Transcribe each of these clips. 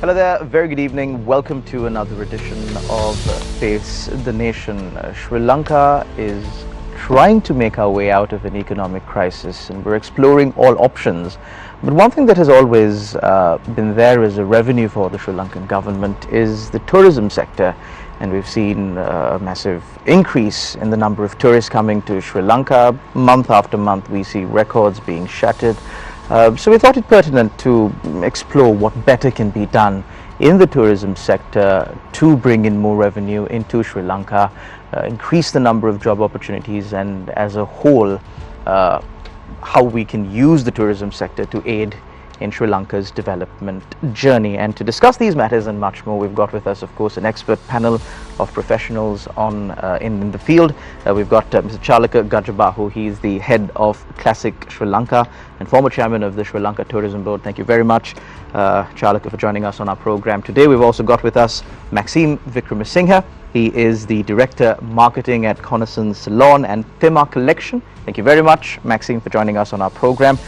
Hello there, very good evening. Welcome to another edition of Face the Nation. Sri Lanka is trying to make our way out of an economic crisis, and we're exploring all options. But one thing that has always been there as a revenue for the Sri Lankan government is the tourism sector. And we've seen a massive increase in the number of tourists coming to Sri Lanka. Month after month, we see records being shattered. So we thought it pertinent to explore what better can be done in the tourism sector to bring in more revenue into Sri Lanka, increase the number of job opportunities, and as a whole, how we can use the tourism sector to aid in Sri Lanka's development journey. And to discuss these matters and much more, we've got with us, of course, an expert panel of professionals in the field. We've got Mr. Chalaka Gajabahu. He's the head of Classic Sri Lanka and former chairman of the Sri Lanka Tourism Board. Thank you very much, Chalaka, for joining us on our program today. We've also got with us Maxime Wickramasinghe. He is the Director Marketing at Connaissance Salon and Tema Collection. Thank you very much, Maxime, for joining us on our program.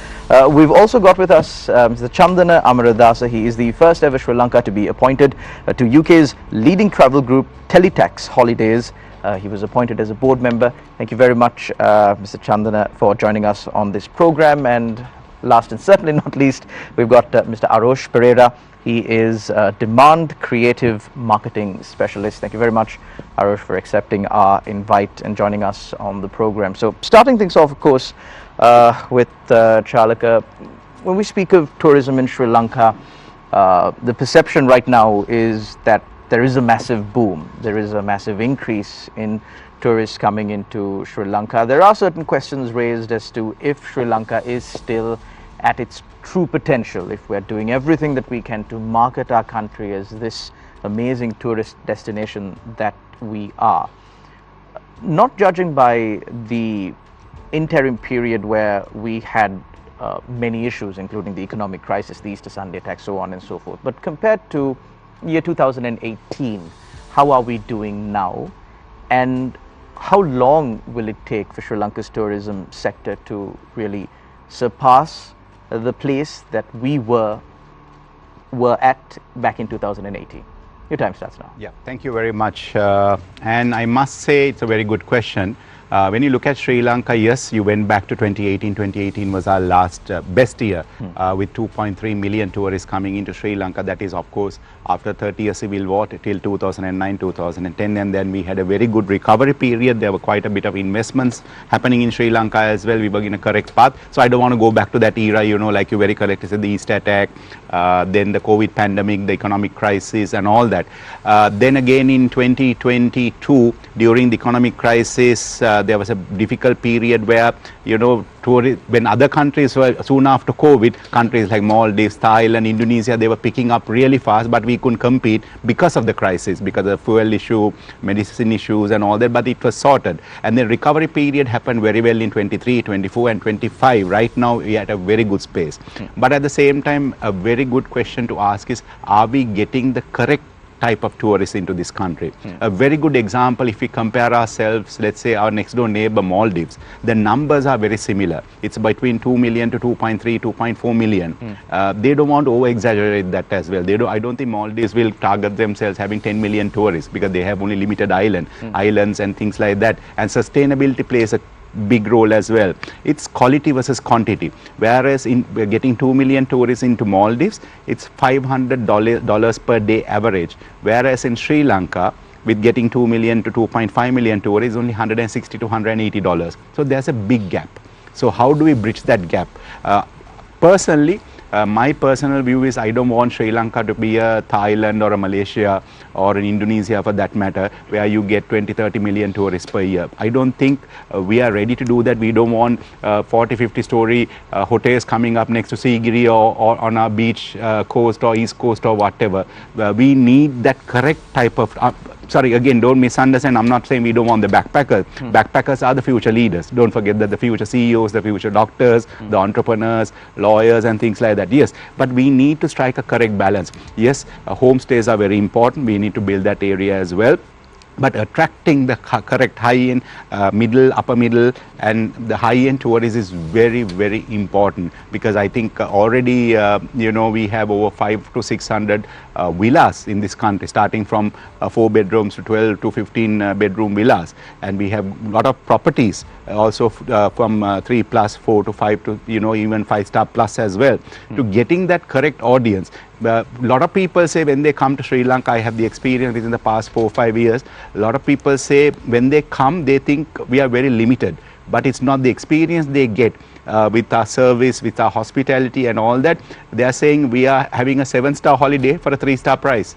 We've also got with us Mr. Chandana Amaradasa. He is the first ever Sri Lanka to be appointed to UK's leading travel group, Teletax Holidays. He was appointed as a board member. Thank you very much, Mr. Chandana, for joining us on this program. And last and certainly not least, we've got Mr. Arosha Perera. He is a Demand Creative Marketing Specialist. Thank you very much, Arosha, for accepting our invite and joining us on the program. So starting things off, of course, with Chalaka, when we speak of tourism in Sri Lanka, the perception right now is that there is a massive boom. There is a massive increase in tourists coming into Sri Lanka. There are certain questions raised as to if Sri Lanka is still at its true potential, if we're doing everything that we can to market our country as this amazing tourist destination that we are. Not judging by the interim period where we had many issues, including the economic crisis, the Easter Sunday tax, so on and so forth, but compared to year 2018, how are we doing now? And how long will it take for Sri Lanka's tourism sector to really surpass the place that we were at back in 2018? Your time starts now. Yeah, thank you very much. And I must say it's a very good question. When you look at Sri Lanka, yes, you went back to 2018. 2018 was our last best year with 2.3 million tourists coming into Sri Lanka. That is, of course, after 30-year civil war till 2009, 2010. And then we had a very good recovery period. There were quite a bit of investments happening in Sri Lanka as well. We were in a correct path. So I don't want to go back to that era, you know, like you very correctly said, the Easter attack, then the COVID pandemic, the economic crisis and all that. Then again in 2022, during the economic crisis, there was a difficult period where, you know, when other countries were soon after COVID, countries like Maldives, Thailand, Indonesia, they were picking up really fast, but we couldn't compete because of the crisis, because of fuel issue, medicine issues and all that, but it was sorted. And the recovery period happened very well in 23, 24 and 25. Right now, we are at a very good space. But at the same time, a very good question to ask is, are we getting the correct type of tourists into this country? A very good example, if we compare ourselves, let's say our next door neighbor Maldives, the numbers are very similar. It's between 2 million to 2.3, 2.4 million. They don't want to over-exaggerate that as well. I don't think Maldives will target themselves having 10 million tourists because they have only limited islands and things like that. And sustainability plays a big role as well. It's quality versus quantity. Whereas we're getting 2 million tourists into Maldives, it's $500 per day average. Whereas in Sri Lanka, with getting 2 million to 2.5 million tourists, only $160 to $180. So there's a big gap. So how do we bridge that gap? Personally, my personal view is I don't want Sri Lanka to be a Thailand or a Malaysia or in Indonesia for that matter, where you get 20-30 million tourists per year. I don't think we are ready to do that. We don't want 40-50 story hotels coming up next to Sigiri or on our beach coast or east coast or whatever. We need that correct type of sorry, again, don't misunderstand. I'm not saying we don't want the backpackers. Backpackers are the future leaders. Don't forget that the future CEOs, the future doctors, the entrepreneurs, lawyers and things like that. Yes, but we need to strike a correct balance. Yes, homestays are very important. We need to build that area as well. but attracting the correct high-end, middle, upper middle, and the high-end tourists is very, very important, because I think already we have over 500 to 600 villas in this country, starting from 4 bedrooms to 12 to 15 bedroom villas, and we have a lot of properties also from 3 plus, 4 to 5 to even 5-star plus as well. To getting that correct audience. A lot of people say when they come to Sri Lanka, I have the experience within the past 4 or 5 years, a lot of people say when they come, they think we are very limited, but it's not the experience they get with our service, with our hospitality and all that. They are saying we are having a 7-star holiday for a 3-star price.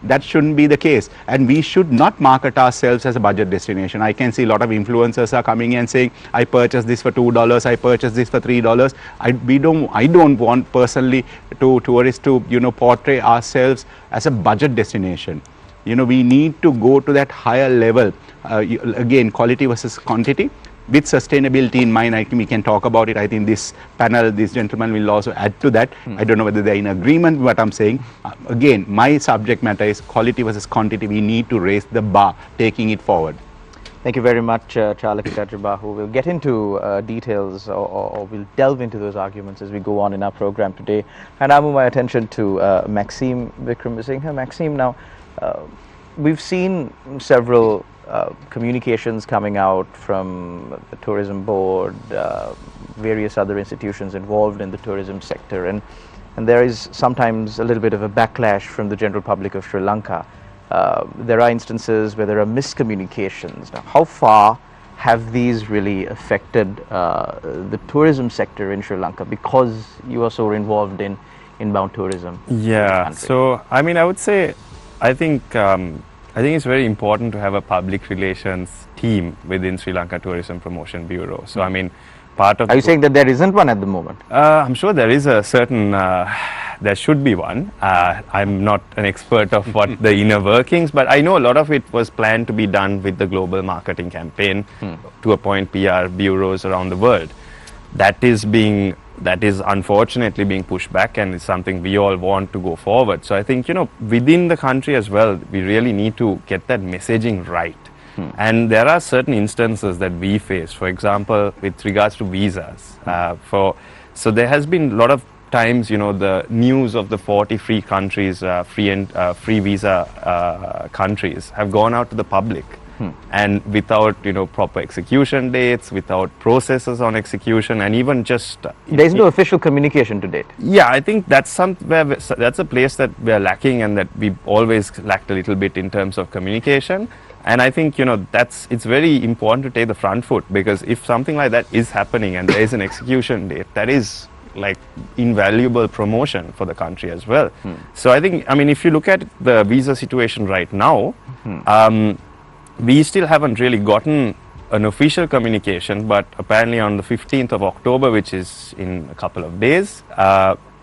That shouldn't be the case, and we should not market ourselves as a budget destination. I can see a lot of influencers are coming and saying, I purchased this for $2, I purchased this for $3. I don't want personally to tourists to portray ourselves as a budget destination. We need to go to that higher level, again, quality versus quantity. With sustainability in mind, I think we can talk about it. I think this panel, this gentleman will also add to that. I don't know whether they're in agreement with what I'm saying. Again, my subject matter is quality versus quantity. We need to raise the bar, taking it forward. Thank you very much, Chalaka Gajabahu. We'll get into details or we'll delve into those arguments as we go on in our program today. And I move my attention to Maxime Wickramasinghe. Maxime, now, we've seen several communications coming out from the tourism board, various other institutions involved in the tourism sector, and there is sometimes a little bit of a backlash from the general public of Sri Lanka. There are instances where there are miscommunications. Now, how far have these really affected the tourism sector in Sri Lanka, because you are so involved in inbound tourism? Yeah, so I mean, I would say, I think it's very important to have a public relations team within Sri Lanka Tourism Promotion Bureau. So I mean, part of... Are you saying that there isn't one at the moment? I'm sure there is a certain, there should be one. I'm not an expert of what the inner workings, but I know a lot of it was planned to be done with the global marketing campaign to appoint PR bureaus around the world. That is unfortunately being pushed back, and it's something we all want to go forward. So I think, within the country as well, we really need to get that messaging right. And there are certain instances that we face, for example, with regards to visas. So there has been a lot of times, the news of the 40 free countries, free visa countries have gone out to the public. And without proper execution dates, without processes on execution, and even just there is no official communication to date. Yeah, I think that's that's a place that we are lacking, and that we always lacked a little bit in terms of communication. And I think it's very important to take the front foot, because if something like that is happening and there is an execution date, that is like invaluable promotion for the country as well. So I think, if you look at the visa situation right now, we still haven't really gotten an official communication, but apparently on the 15th of October, which is in a couple of days,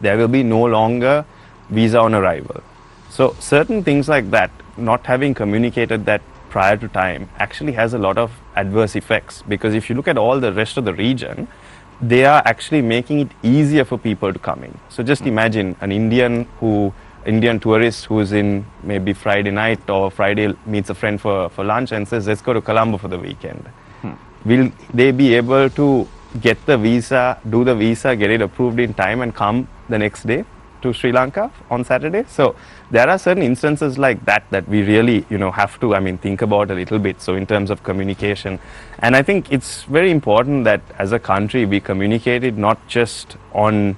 there will be no longer visa on arrival. So certain things like that, not having communicated that prior to time, actually has a lot of adverse effects, because if you look at all the rest of the region, they are actually making it easier for people to come in. So just imagine an Indian tourist who's in maybe Friday night or Friday meets a friend for lunch and says, let's go to Colombo for the weekend. Will they be able to get the visa, do the visa, get it approved in time and come the next day to Sri Lanka on Saturday? So there are certain instances like that we really, have to, think about a little bit. So in terms of communication, and I think it's very important that as a country we communicate it not just on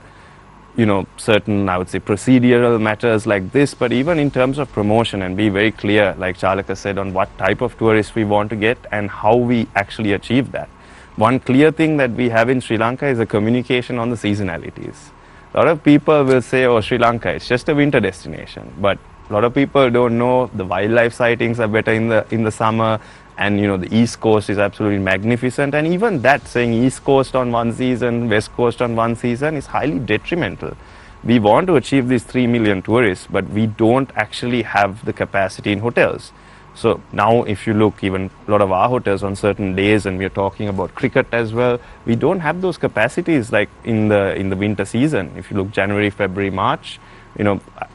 certain, I would say, procedural matters like this, but even in terms of promotion, and be very clear, like Chalaka said, on what type of tourists we want to get and how we actually achieve that. One clear thing that we have in Sri Lanka is a communication on the seasonalities. A lot of people will say, oh, Sri Lanka, it's just a winter destination, but a lot of people don't know the wildlife sightings are better in the summer. And the East Coast is absolutely magnificent, and even that, saying East Coast on one season, West Coast on one season, is highly detrimental. We want to achieve these 3 million tourists, but we don't actually have the capacity in hotels. So now if you look, even a lot of our hotels on certain days, and we are talking about cricket as well, we don't have those capacities like in the winter season. If you look January, February, March,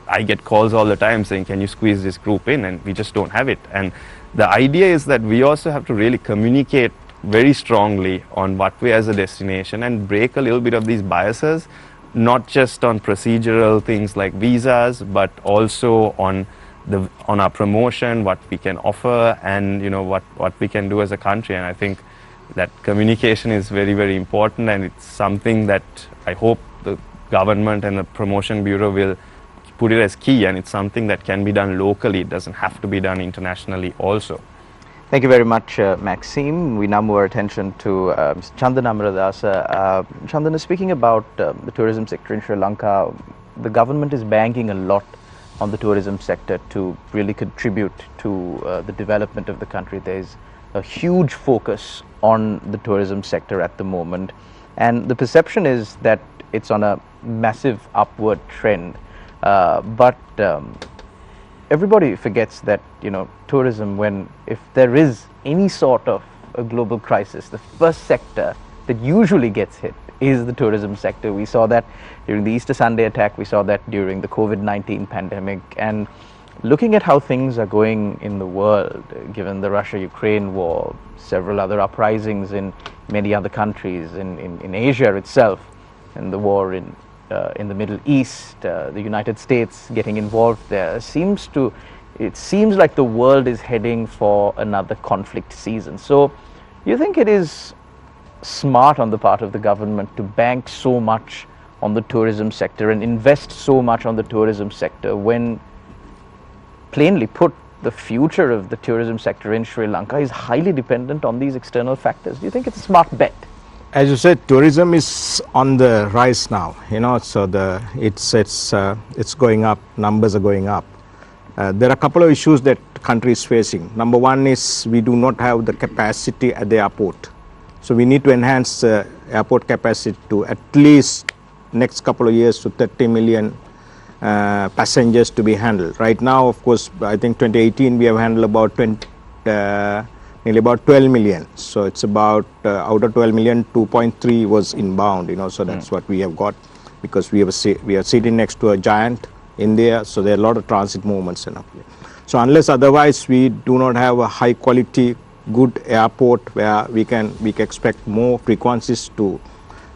I get calls all the time saying, can you squeeze this group in? And we just don't have it. And the idea is that we also have to really communicate very strongly on what we as a destination and break a little bit of these biases, not just on procedural things like visas, but also on our promotion, what we can offer, and what we can do as a country. And I think that communication is very, very important, and it's something that I hope the government and the promotion bureau will put it as key, and it's something that can be done locally. It doesn't have to be done internationally also. Thank you very much, Maxime. We now move our attention to Mr. Chandana Amaradasa. Chandana, speaking about the tourism sector in Sri Lanka, the government is banking a lot on the tourism sector to really contribute to the development of the country. There's a huge focus on the tourism sector at the moment, and the perception is that it's on a massive upward trend. But everybody forgets that tourism, if there is any sort of a global crisis, the first sector that usually gets hit is the tourism sector. We saw that during the Easter Sunday attack, we saw that during the COVID-19 pandemic, and looking at how things are going in the world, given the Russia-Ukraine war, several other uprisings in many other countries, in Asia itself, and the war in the Middle East, the United States getting involved there, it seems like the world is heading for another conflict season. So, do you think it is smart on the part of the government to bank so much on the tourism sector and invest so much on the tourism sector when, plainly put, the future of the tourism sector in Sri Lanka is highly dependent on these external factors? Do you think it's a smart bet? As you said, tourism is on the rise now. So it's going up. Numbers are going up. There are a couple of issues that country is facing. Number one is we do not have the capacity at the airport. So we need to enhance airport capacity to at least next couple of years to 30 million passengers to be handled. Right now, of course, I think 2018 we have handled about nearly about 12 million. So it's about out of 12 million, 2.3 was inbound. So that's what we have got, because we are sitting next to a giant in there. So there are a lot of transit movements enough. So unless otherwise we do not have a high quality, good airport where we can expect more frequencies to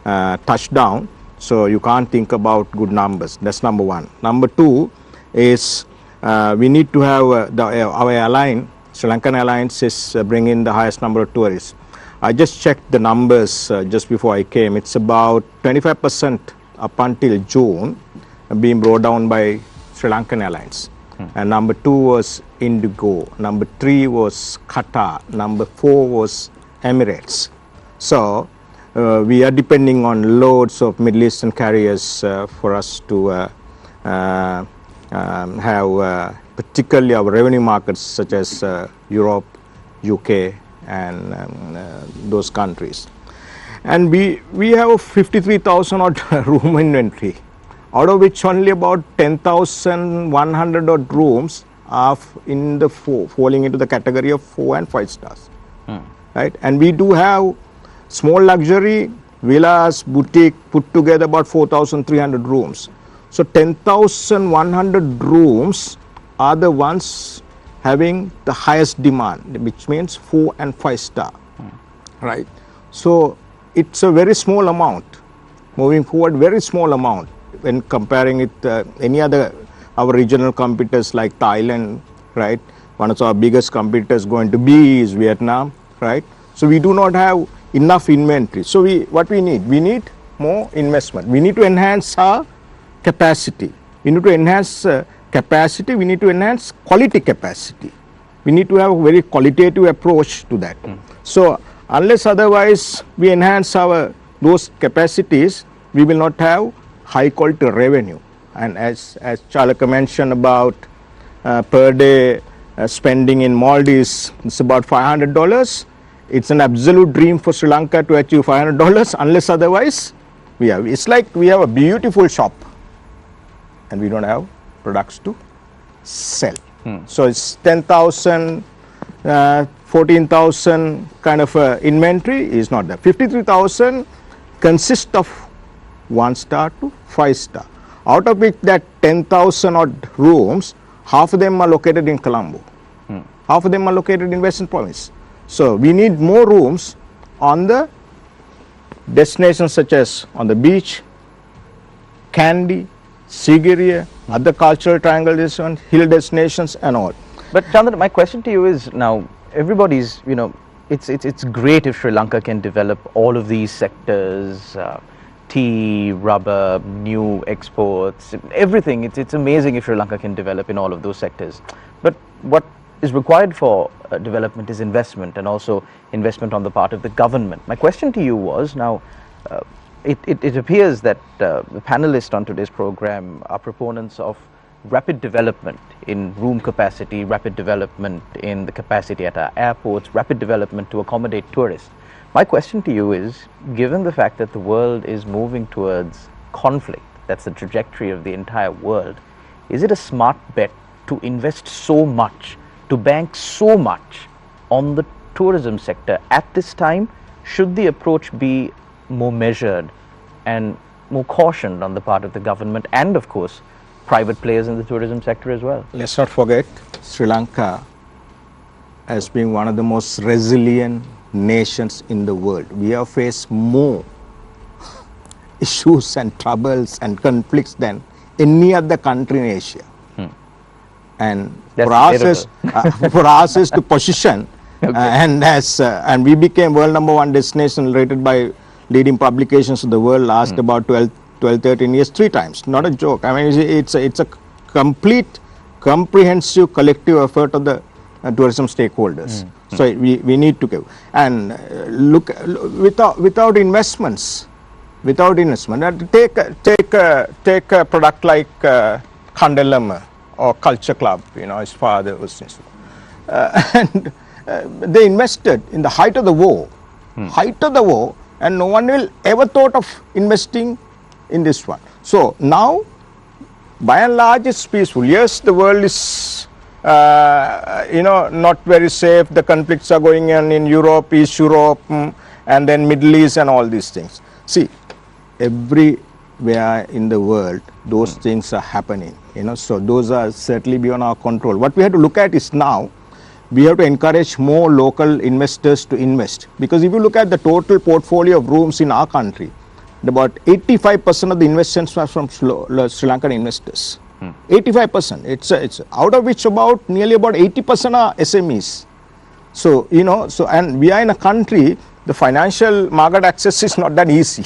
touch down. So you can't think about good numbers. That's number one. Number two is we need to have our airline, Sri Lankan Airlines, is bringing the highest number of tourists. I just checked the numbers just before I came. It's about 25% up until June being brought down by Sri Lankan Airlines. And number two was Indigo. Number three was Qatar. Number four was Emirates. So we are depending on loads of Middle Eastern carriers for us to have particularly our revenue markets such as Europe, UK, and those countries. And we have 53,000 odd room inventory, out of which only about 10,100 odd rooms are falling into the category of 4 and 5 stars. Right? And we do have small luxury villas, boutique, put together about 4,300 rooms. So 10,100 rooms are the ones having the highest demand, which means 4 and 5 star. Right? So it's a very small amount. Moving forward, very small amount when comparing it any other our regional competitors like Thailand, right? One of our biggest competitors going to be is Vietnam, right? So we do not have enough inventory. So what we need more investment. We need to enhance our capacity. We need to enhance capacity. We need to enhance quality capacity. We need to have a very qualitative approach to that. So unless otherwise we enhance those capacities, we will not have high quality revenue. And as Chalaka mentioned about per day spending in Maldives, it's about $500. It's an absolute dream for Sri Lanka to achieve $500 unless otherwise it's like we have a beautiful shop and we don't have products to sell. So it's 10,000, 14,000 kind of inventory is not there. 53,000 consists of 1 star to 5 star. Out of which that 10,000 odd rooms, half of them are located in Colombo. half of them are located in Western Province. So we need more rooms on the destinations such as on the beach, Kandy, Sigiriya, other cultural triangle destinations, hill destinations and all. But Chandana, my question to you is now, everybody's, you know, it's great if Sri Lanka can develop all of these sectors, tea, rubber, new exports, everything. It's amazing if Sri Lanka can develop in all of those sectors. But what is required for development is investment, and also investment on the part of the government. My question to you was, now, it appears that the panelists on today's program are proponents of rapid development in room capacity, rapid development in the capacity at our airports, rapid development to accommodate tourists. My question to you is, given the fact that the world is moving towards conflict, that's the trajectory of the entire world, is it a smart bet to invest so much, to bank so much on the tourism sector at this time? Should the approach be more measured and more cautioned on the part of the government and, of course, private players in the tourism sector as well? Let's not forget, Sri Lanka has been one of the most resilient nations in the world. We have faced more issues and troubles and conflicts than any other country in Asia. And for us is to position and we became world #1 destination rated by leading publications of the world last about 12-13 years 3 times. Not a joke. I mean, it's a complete comprehensive collective effort of the tourism stakeholders. So we need to give and look without investments, take a product like Kandelama or Culture Club, you know, his father was and they invested in the height of the war, and no one will ever thought of investing in this one. So now, by and large, it's peaceful. Yes, the world is you know, not very safe. The conflicts are going on in Europe, East Europe, and then Middle East and all these things. See, everywhere in the world, those things are happening, you know, so those are certainly beyond our control. What we have to look at is now, we have to encourage more local investors to invest, because if you look at the total portfolio of rooms in our country, about 85% of the investments are from Sri Lankan investors. 85%. It's out of which nearly about 80% are SMEs. So, you know, and we are in a country, the financial market access is not that easy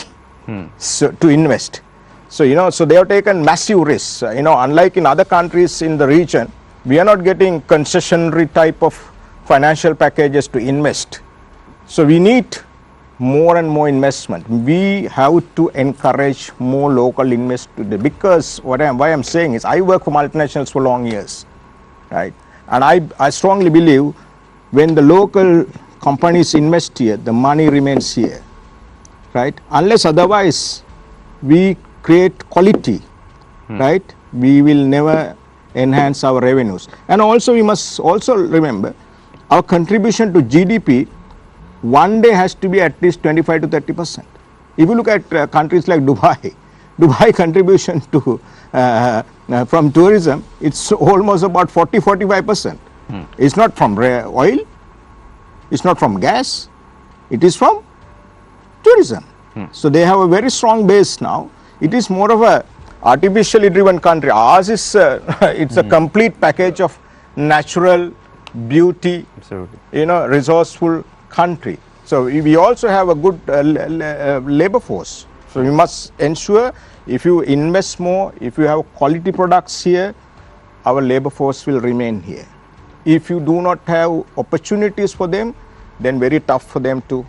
to invest. So, you know, so they have taken massive risks. You know, unlike in other countries in the region, we are not getting concessionary type of financial packages to invest. So we need more and more investment. We have to encourage more local investors, because why I'm saying is, I work for multinationals for long years, right? And I strongly believe when the local companies invest here, the money remains here, right? Unless otherwise we create quality, right? We will never enhance our revenues. And also we must also remember, our contribution to GDP one day has to be at least 25 to 30%. If you look at countries like Dubai contribution to from tourism, it's almost about 40-45%. It's not from oil, it's not from gas, it is from tourism. So they have a very strong base now. It is more of a artificially driven country. Ours is it's a complete package of natural beauty, you know, resourceful country. So we also have a good labor force. So we must ensure, if you invest more, if you have quality products here, our labor force will remain here. If you do not have opportunities for them, then very tough for them to,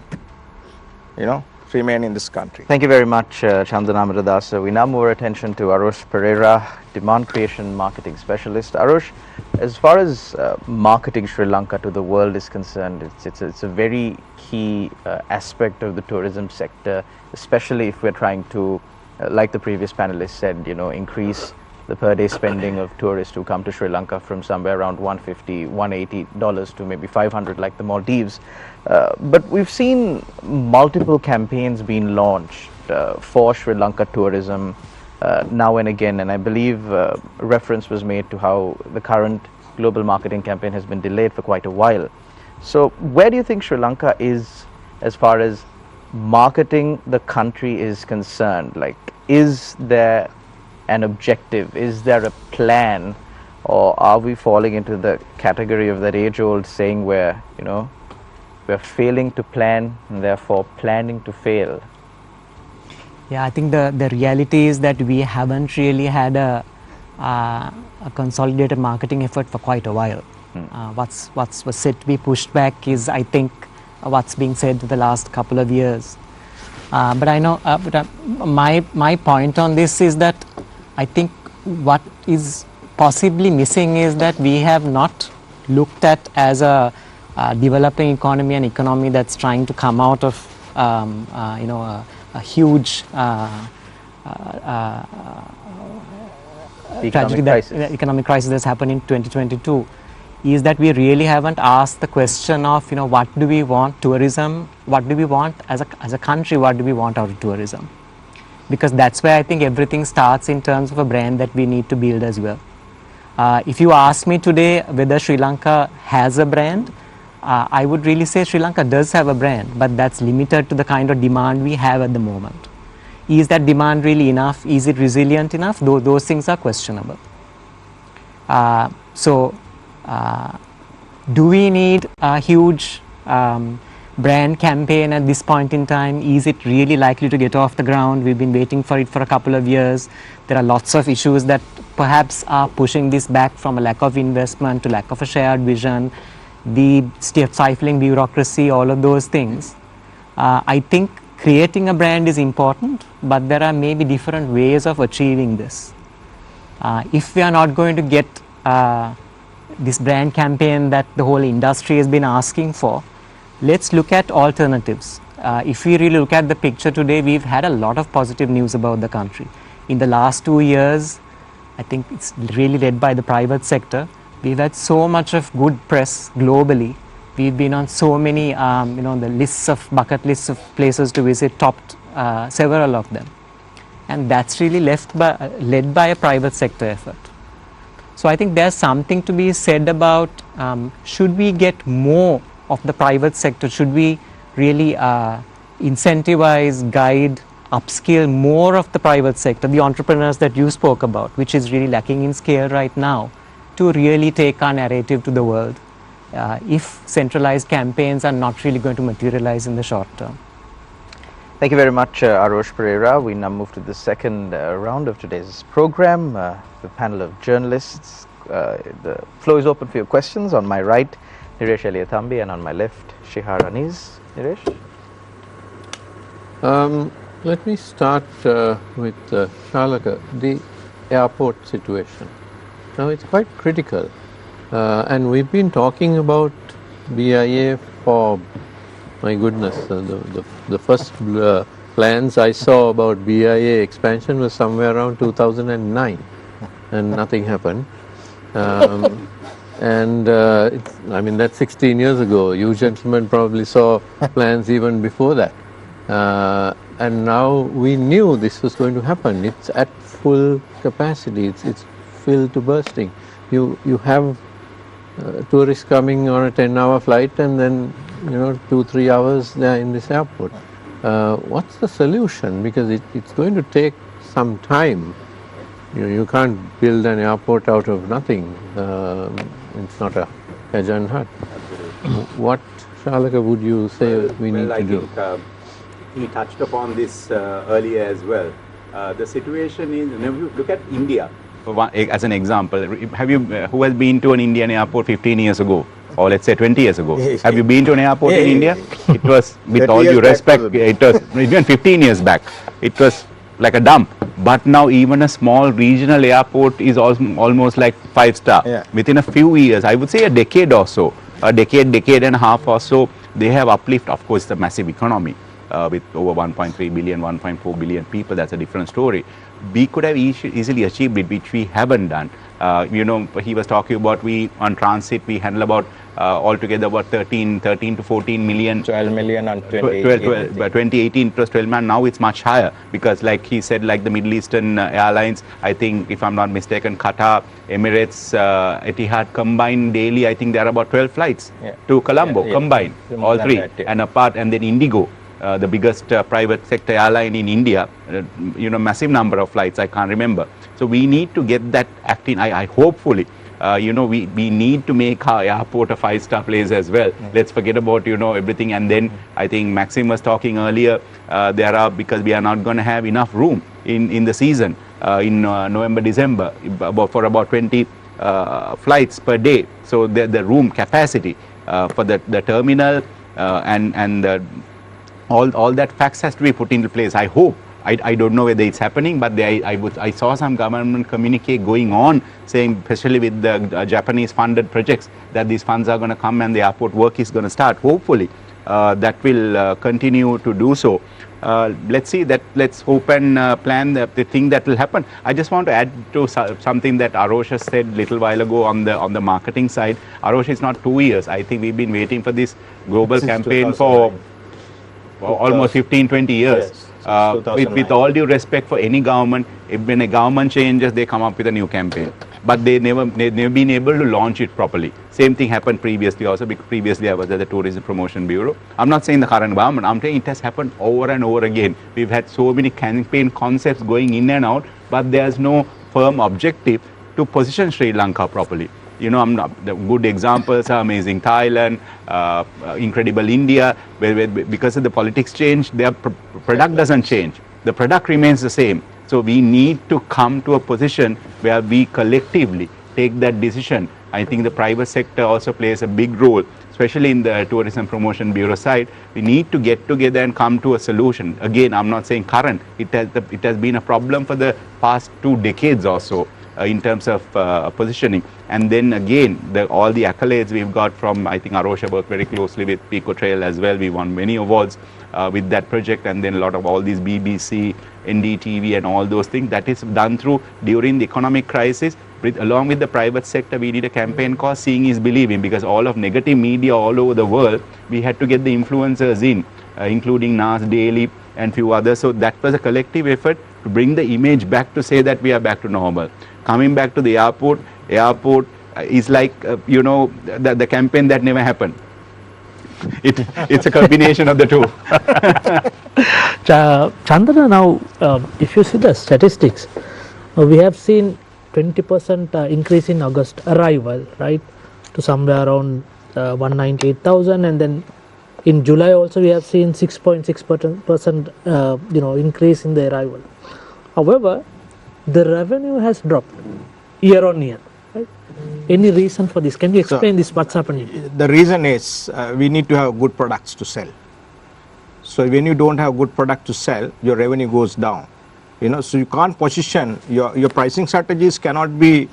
you know, remain in this country. Thank you very much, Chandana Amaradasa. We now move our attention to Arosha Perera, Demand Creation Marketing Specialist. Arosha, as far as marketing Sri Lanka to the world is concerned, it's a very key aspect of the tourism sector, especially if we're trying to, like the previous panelist said, you know, increase the per day spending of tourists who come to Sri Lanka from somewhere around $150, $180 to maybe $500 like the Maldives. But we've seen multiple campaigns being launched for Sri Lanka tourism now and again, and I believe reference was made to how the current global marketing campaign has been delayed for quite a while. So where do you think Sri Lanka is as far as marketing the country is concerned? Like, is there an objective? Is there a plan? Or are we falling into the category of that age-old saying where, you know, we're failing to plan and therefore planning to fail? Yeah, I think the reality is that we haven't really had a consolidated marketing effort for quite a while. What's was said to be pushed back is, I think, what's being said for the last couple of years. But I know, my point on this is that I think what is possibly missing is that we have not looked at as a developing economy, an economy that's trying to come out of you know, a huge economic crisis that's happened in 2022, is that we really haven't asked the question of, you know, what do we want tourism, what do we want as a country, what do we want out of tourism? Because that's where I think everything starts in terms of a brand that we need to build as well. If you ask me today whether Sri Lanka has a brand, I would really say Sri Lanka does have a brand, but that's limited to the kind of demand we have at the moment. Is that demand really enough? Is it resilient enough? Those things are questionable. Do we need a huge brand campaign at this point in time? Is it really likely to get off the ground? We've been waiting for it for a couple of years. There are lots of issues that perhaps are pushing this back, from a lack of investment to lack of a shared vision, the stifling bureaucracy, all of those things. I think creating a brand is important, but there are maybe different ways of achieving this. If we are not going to get this brand campaign that the whole industry has been asking for, let's look at alternatives. If we really look at the picture today, we've had a lot of positive news about the country. In the last 2 years, I think it's really led by the private sector. We've had so much of good press globally. We've been on so many, you know, the lists of bucket lists of places to visit, topped several of them, and that's really led by a private sector effort. So I think there's something to be said about, should we get more of the private sector? Should we really incentivize, guide, upskill more of the private sector, the entrepreneurs that you spoke about, which is really lacking in scale right now, to really take our narrative to the world, if centralized campaigns are not really going to materialize in the short term. Thank you very much, Arosha Perera. We now move to the second round of today's program, the panel of journalists. The floor is open for your questions. On my right, Niresh Eliathambi, and on my left, Shihar Aniz. Niresh? Let me start with Chalaka, the airport situation. Now, it's quite critical, and we've been talking about BIA for, my goodness, the first plans I saw about BIA expansion was somewhere around 2009, and nothing happened. And I mean, that's 16 years ago. You gentlemen probably saw plans even before that. And now we knew this was going to happen. It's at full capacity. It's filled to bursting. You have tourists coming on a 10-hour flight, and then, you know, 2-3 hours they're in this airport. What's the solution? Because it's going to take some time. You can't build an airport out of nothing. It's not a Kajan hut. What, Chalaka, would you say we need to do? He touched upon this earlier as well. The situation is, if you look at India, as an example, have you, who has been to an Indian airport 15 years ago? Or let's say 20 years ago. Have you been to an airport in India? It was, with all due respect, it was even 15 years back. It was like a dump. But now even a small regional airport is almost like 5-star. Yeah. Within a few years, I would say a decade or so, decade and a half or so, they have uplift. Of course, the massive economy with over 1.3 billion, 1.4 billion people. That's a different story. We could have easily achieved it, which we haven't done. You know, he was talking about we on transit we handle about altogether about 13 to 14 million. 12 million on 2018 plus 12 million. Now it's much higher because, like he said, like the Middle Eastern airlines, I think if I'm not mistaken, Qatar, Emirates, Etihad combined daily, I think there are about 12 flights to Colombo combined, all three, and apart, and then Indigo. The biggest private sector airline in India, you know, massive number of flights, I can't remember. So we need to get that acting. I hopefully, you know, we need to make our airport a 5-star place as well. Let's forget about, you know, everything. And then I think Maxime was talking earlier, because we are not going to have enough room in the season, in November, December, for about 20 flights per day. So the room capacity for the terminal and the all that facts has to be put into place. I hope. I don't know whether it's happening, but I saw some government communique going on saying, especially with the Japanese funded projects, that these funds are going to come and the airport work is going to start. Hopefully that will continue to do so. Let's see that. Let's hope and plan the thing that will happen. I just want to add to something that Arosha said a little while ago on the marketing side. Arosha, is not 2 years. I think we've been waiting for this global campaign for almost 15-20 years. With all due respect for any government, when a government changes, they come up with a new campaign, but they've never been able to launch it properly. Same thing happened previously also, because previously I was at the Tourism Promotion Bureau. I'm not saying the current government, I'm saying it has happened over and over again. We've had so many campaign concepts going in and out, but there's no firm objective to position Sri Lanka properly. You know, the good examples are amazing Thailand, incredible India, where because of the politics change, their product doesn't change. The product remains the same. So we need to come to a position where we collectively take that decision. I think the private sector also plays a big role, especially in the Tourism Promotion Bureau side. We need to get together and come to a solution. Again, I'm not saying current. It has been a problem for the past 2 decades or so. In terms of positioning, and then again all the accolades we've got from, I think Arosha worked very closely with Pico Trail as well. We won many awards with that project, and then a lot of all these BBC, NDTV and all those things that is done through during the economic crisis. Along with the private sector, we did a campaign called Seeing is Believing, because all of negative media all over the world, we had to get the influencers in, including Nas Daily and few others. So that was a collective effort to bring the image back, to say that we are back to normal. Coming back to the airport is like, you know, the campaign that never happened. It's a combination of the two. Chandana, now if you see the statistics, we have seen 20% increase in August arrival, right, to somewhere around 198,000, and then in July also we have seen 6.6% you know, increase in the arrival. However, the revenue has dropped year on year, right? Any reason for this? Can you explain this, what's happening? The reason is we need to have good products to sell. So when you don't have good product to sell, your revenue goes down. You know, so you can't position, your pricing strategies cannot be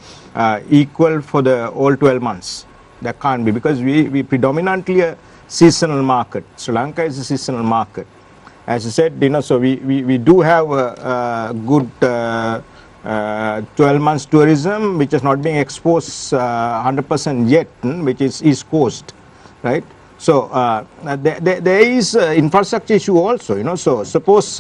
equal for the whole 12 months. That can't be, because we predominantly a seasonal market. Sri Lanka is a seasonal market. As I said, you know, so we do have a good 12 months tourism, which is not being exposed 100% yet, which is East Coast, right? So there is infrastructure issue also, you know. So suppose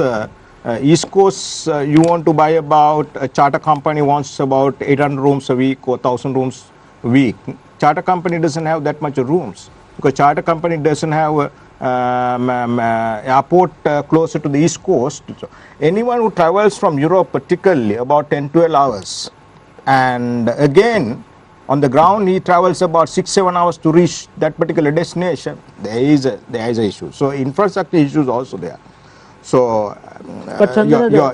East Coast, you want to buy about, a charter company wants about 800 rooms a week or 1,000 rooms a week. Charter company doesn't have that much rooms, because charter company doesn't have airport closer to the East Coast. So anyone who travels from Europe, particularly about 10-12 hours, and again on the ground he travels about 6-7 hours to reach that particular destination, there is a issue. So infrastructure issues also there. So but Chandana,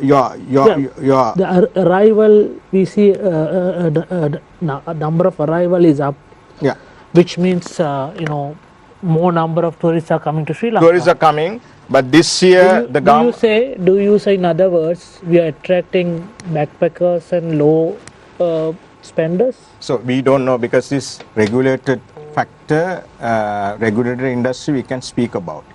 the arrival, we see a number of arrival is up, which means you know, more number of tourists are coming to Sri Lanka. Tourists are coming, but this year the government... Do you say, in other words, we are attracting backpackers and low spenders? So we don't know, because this regulated factor, regulated industry, we can speak about.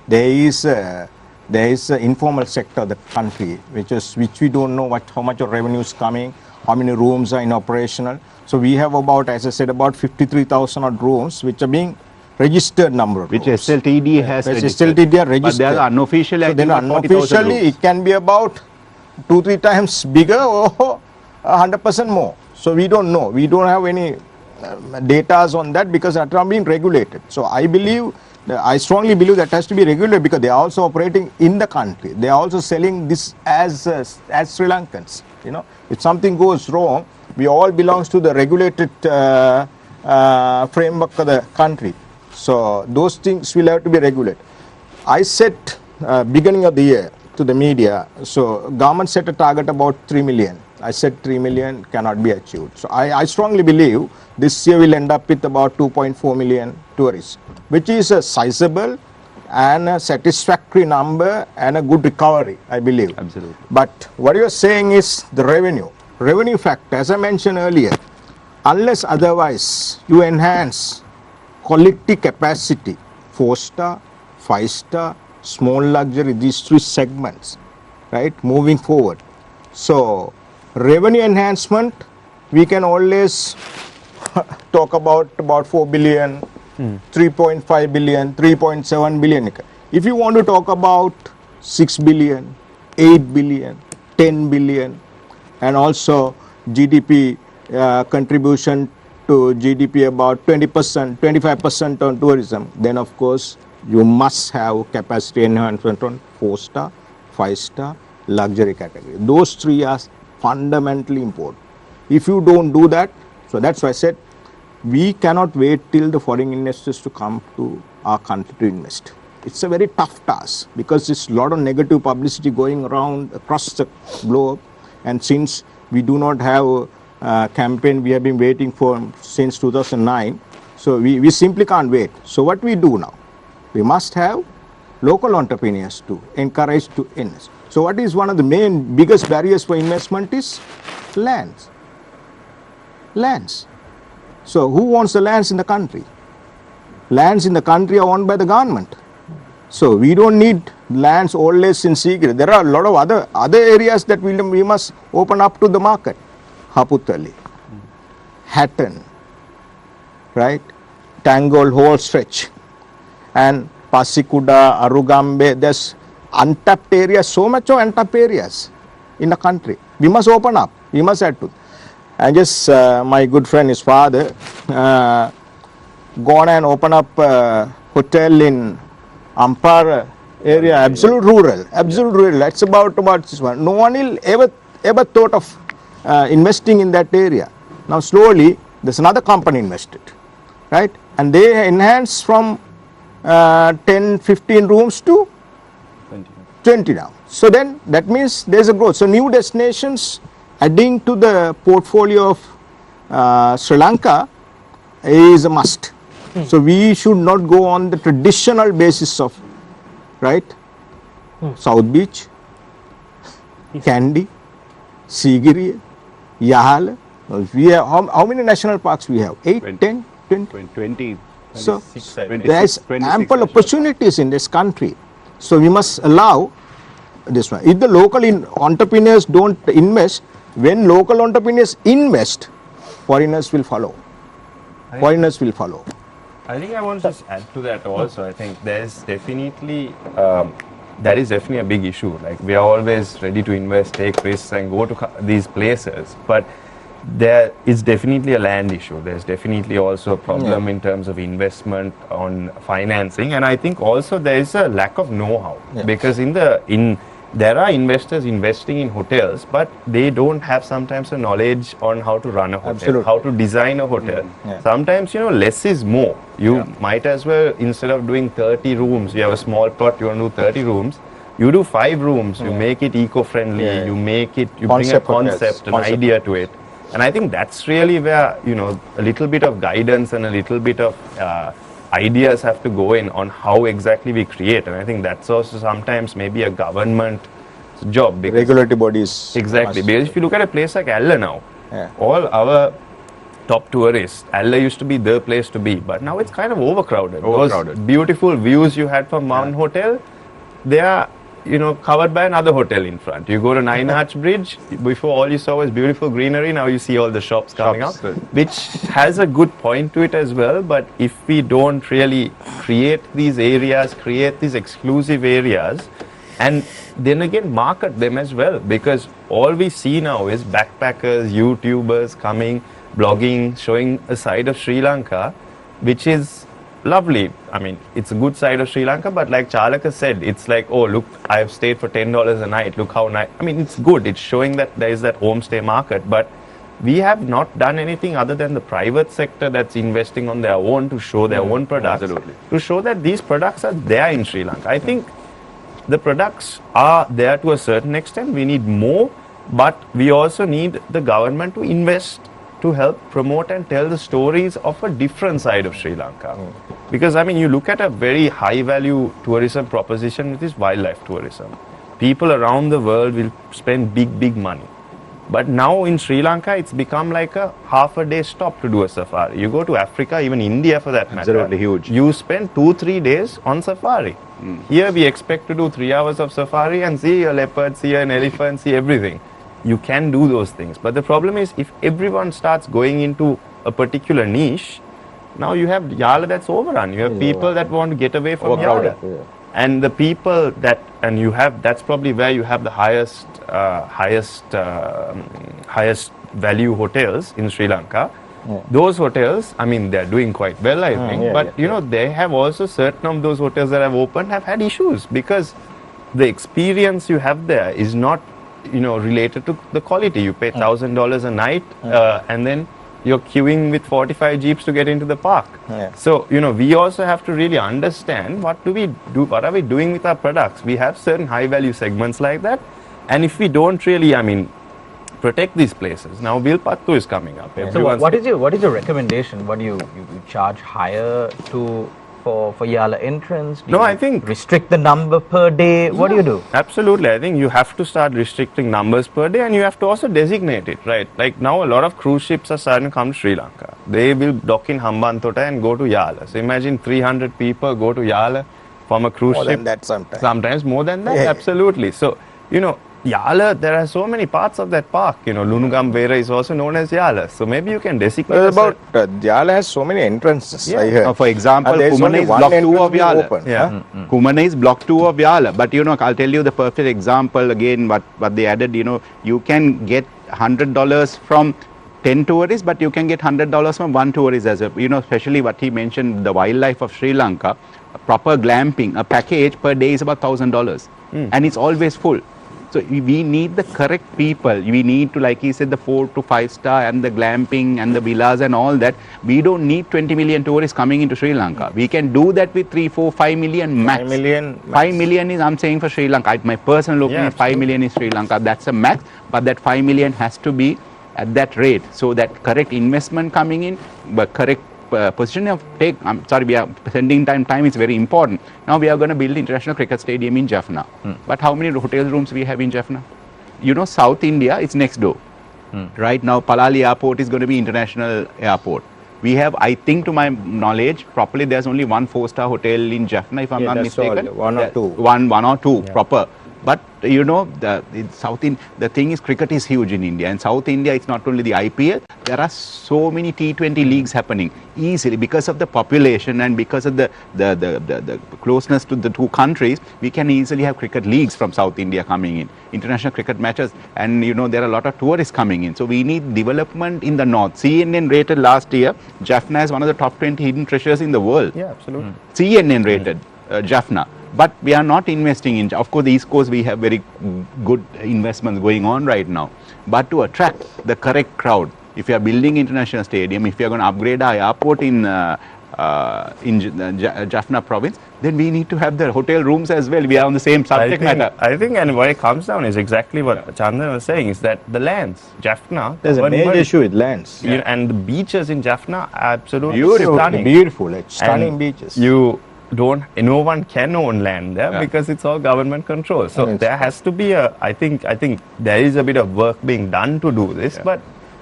There is an informal sector of the country, which we don't know how much of revenue is coming, how many rooms are in operational. So we have about, as I said, about 53,000 odd rooms which are being registered number of Which rooms. SLTD has Which registered. SLTD are registered. But they are unofficially, So I then think, 40,000 unofficially rooms. it can be about 2-3 times bigger or 100% more. So we don't know. We don't have any data on that because that are being regulated. So I believe, I strongly believe that has to be regulated because they are also operating in the country. They are also selling this as Sri Lankans. You know, if something goes wrong, we all belongs to the regulated framework of the country. So those things will have to be regulated. I said beginning of the year to the media, so government set a target about 3 million. I said 3 million cannot be achieved. So I strongly believe this year will end up with about 2.4 million tourists, which is a sizable and a satisfactory number and a good recovery, I believe. Absolutely. But what you are saying is the revenue factor, as I mentioned earlier, unless otherwise you enhance quality capacity, 4-star, 5-star, small luxury, these 3 segments, right, moving forward. So revenue enhancement, we can always talk about 4 billion, 3.5 billion, 3.7 billion. If you want to talk about 6 billion, 8 billion, 10 billion, and also GDP contribution to GDP about 20%, 25% on tourism, then of course you must have capacity enhancement on 4-star, 5-star, luxury category. Those 3 are fundamentally important. If you don't do that, so that's why I said we cannot wait till the foreign investors to come to our country to invest. It's a very tough task because there's a lot of negative publicity going around across the globe, and since we do not have a campaign we have been waiting for since 2009, so we simply can't wait. So what we do now, we must have local entrepreneurs to encourage to invest. So what is one of the main biggest barriers for investment is lands. Lands. So who owns the lands in the country? Lands in the country are owned by the government. So we don't need lands always in secret. There are a lot of other areas that we must open up to the market. Haputali, Hatton, right? Tangol whole stretch, and Pasikuda, Arugambe. There's untapped areas, so much of untapped areas in the country. We must open up. We must add to. And just my good friend, his father, gone and open up a hotel in Ampara area, absolute rural. That's about this one. No one will ever thought of investing in that area. Now slowly, there's another company invested, right? And they enhance from 10, 15 rooms to 20 now. So then that means there's a growth. So new destinations adding to the portfolio of Sri Lanka is a must. So we should not go on the traditional basis of, right, South Beach, Kandy, Sigiri, Yahala. We have how many national parks we have? 8, 10, 20. So 26, there is 26 ample national opportunities in this country. So we must allow this one. If the local entrepreneurs don't invest, when local entrepreneurs invest, foreigners will follow. Foreigners will follow. I think I want to just add to that also. I think there's definitely that is definitely a big issue. Like we are always ready to invest, take risks, and go to these places, but there is definitely a land issue. There's definitely also a problem in terms of investment on financing, and I think also there is a lack of know-how because there are investors investing in hotels, but they don't have sometimes a knowledge on how to run a hotel, how to design a hotel. Sometimes, less is more. You might as well, instead of doing 30 rooms, you have a small plot, you want to do 30 rooms, you do 5 rooms, you make it eco-friendly, you bring a concept, an idea to it. And I think that's really where, a little bit of guidance and a little bit of ideas have to go in on how exactly we create. And I think that's also sometimes maybe a government job. Regulatory bodies. Exactly. Because if you look at a place like Alla now, all our top tourists, Alla used to be the place to be, but now it's kind of overcrowded. Those beautiful views you had from Mountain Hotel, they are covered by another hotel in front. You go to Nine Arch Bridge, before all you saw was beautiful greenery, now you see all the shops coming out, which has a good point to it as well. But if we don't really create these areas, create these exclusive areas, and then again market them as well, because all we see now is backpackers, YouTubers coming, blogging, showing a side of Sri Lanka, which is lovely. I mean, it's a good side of Sri Lanka, but like Chalaka said, it's like, oh, look, I have stayed for $10 a night. Look how nice. I mean, it's good. It's showing that there is that homestay market, but we have not done anything other than the private sector that's investing on their own to show their own products, to show that these products are there in Sri Lanka. I think the products are there to a certain extent. We need more, but we also need the government to invest to help promote and tell the stories of a different side of Sri Lanka. Because, I mean, you look at a very high value tourism proposition, which is wildlife tourism. People around the world will spend big money. But now in Sri Lanka, it's become like a half a day stop to do a safari. You go to Africa, even India for that matter. Absolutely huge. You spend 2-3 days on safari. Here we expect to do 3 hours of safari and see a leopard, see an elephant, see everything. You can do those things. But the problem is, if everyone starts going into a particular niche, now you have Yala that's overrun. You have people that want to get away from Yala. And the people that, and you have, that's probably where you have the highest value hotels in Sri Lanka. Those hotels, I mean, they're doing quite well, I think. But, they have also certain of those hotels that have opened have had issues, because the experience you have there is not related to the quality. You pay $1,000 a night, and then you're queuing with 45 jeeps to get into the park. So, we also have to really understand what are we doing with our products. We have certain high value segments like that, and if we don't really, protect these places. Now Vilpattu is coming up. So what is your recommendation? What do you charge higher for Yala entrance? Do No, you I think restrict the number per day. What do you do? Absolutely. I think you have to start restricting numbers per day, and you have to also designate it, right? Like now a lot of cruise ships are starting to come to Sri Lanka. They will dock in Hambantota and go to Yala. So imagine 300 people go to Yala from a cruise ship. More than that sometimes. Sometimes more than that, absolutely. So, Yala, there are so many parts of that park. Lunugam Vera is also known as Yala. So maybe you can designate. Yala has so many entrances. I heard. For example, Kumana is block 2 of Yala. Kumana is block 2 of Yala. But I'll tell you the perfect example again. What they added. You can get $100 from 10 tourists, but you can get $100 from 1 tourist as well. Especially what he mentioned, the wildlife of Sri Lanka, proper glamping, a package per day is about $1,000, and it's always full. So we need the correct people. We need to, like he said, the 4 to 5 star and the glamping and the villas and all that. We don't need 20 million tourists coming into Sri Lanka. We can do that with 3, 4, 5 million max. 5 million is, I'm saying, for Sri Lanka. My personal opinion is 5 million in Sri Lanka. That's a max, but that 5 million has to be at that rate. So that correct investment coming in, but correct position of we are spending time is very important. Now we are going to build international cricket stadium in Jaffna. But how many hotel rooms we have in Jaffna? South India, it's next door. Right now, Palali Airport is going to be international airport. We have, I think to my knowledge, properly there's only 1 4-star hotel in Jaffna, if I'm not mistaken. One or two. One or two, proper. But the thing is, cricket is huge in India, and South India, it's not only the IPL, there are so many T20 leagues happening easily because of the population and because of the closeness to the two countries. We can easily have cricket leagues from South India coming in, international cricket matches, and there are a lot of tourists coming in. So we need development in the north. CNN rated last year Jaffna as one of the top 20 hidden treasures in the world. Yeah, absolutely. CNN rated Jaffna. But we are not investing in, of course, the East Coast, we have very good investments going on right now. But to attract the correct crowd, if you are building international stadium, if you are going to upgrade our airport in Jaffna province, then we need to have the hotel rooms as well. We are on the same subject matter. I think, and what it comes down is exactly what Chandana was saying, is that the lands, Jaffna. There's a major issue with lands. And the beaches in Jaffna are absolutely beautiful, stunning. Beautiful, it's stunning beaches. No one can own land there because it's all government control. So there has to be I think there is a bit of work being done to do this, but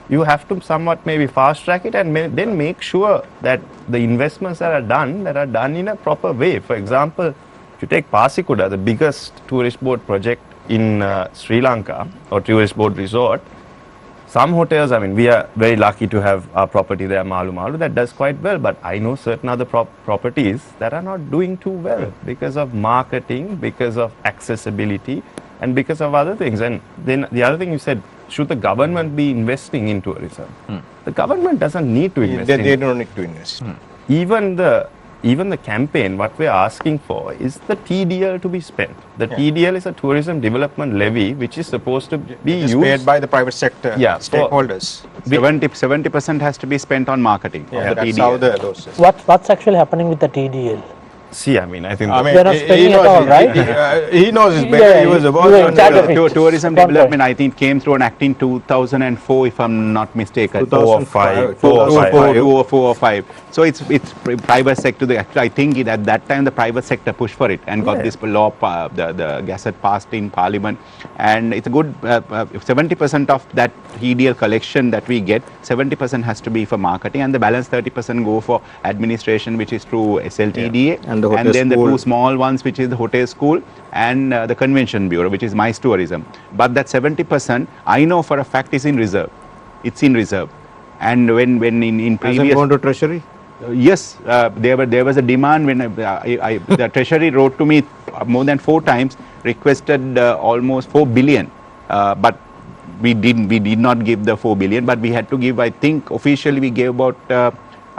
you have to somewhat maybe fast track it and then make sure that the investments that are done in a proper way. For example, If you take Pasikuda, the biggest tourist boat project in Sri Lanka, or tourist boat resort, some hotels, I mean, we are very lucky to have our property there, Malu Malu, that does quite well. But I know certain other properties that are not doing too well because of marketing, because of accessibility, and because of other things. And then the other thing you said, should the government be investing in tourism? The government doesn't need to invest. They don't need to invest. Even the campaign, what we are asking for is the TDL to be spent. The TDL is a tourism development levy, which is supposed to be used paid by the private sector stakeholders. 70% has to be spent on marketing. Yeah, the that's TDL. how the law says. What's actually happening with the TDL? See, I mean, I think They're not spending at all, right? He knows it's better. Yeah, he was you about were in charge of it. Tourism One development, I think, came through an act in 2004, if I'm not mistaken. 2005. 4 or 5. So it's private sector. I think at that time the private sector pushed for it and got this law, the gazette passed in Parliament. And it's a good 70% of that TDL collection that we get, 70% has to be for marketing, and the balance 30% go for administration, which is through SLTDA. And the hotel then school. the two small ones, which is the hotel school and the convention bureau, which is MICE tourism. But that 70%, I know for a fact, is in reserve. It's in reserve. And when in previous... Hasn't gone to treasury? Yes, there was a demand when the treasury wrote to me more than 4 times, requested almost 4 billion, but we did not give the 4 billion, but we had to give, I think officially we gave about,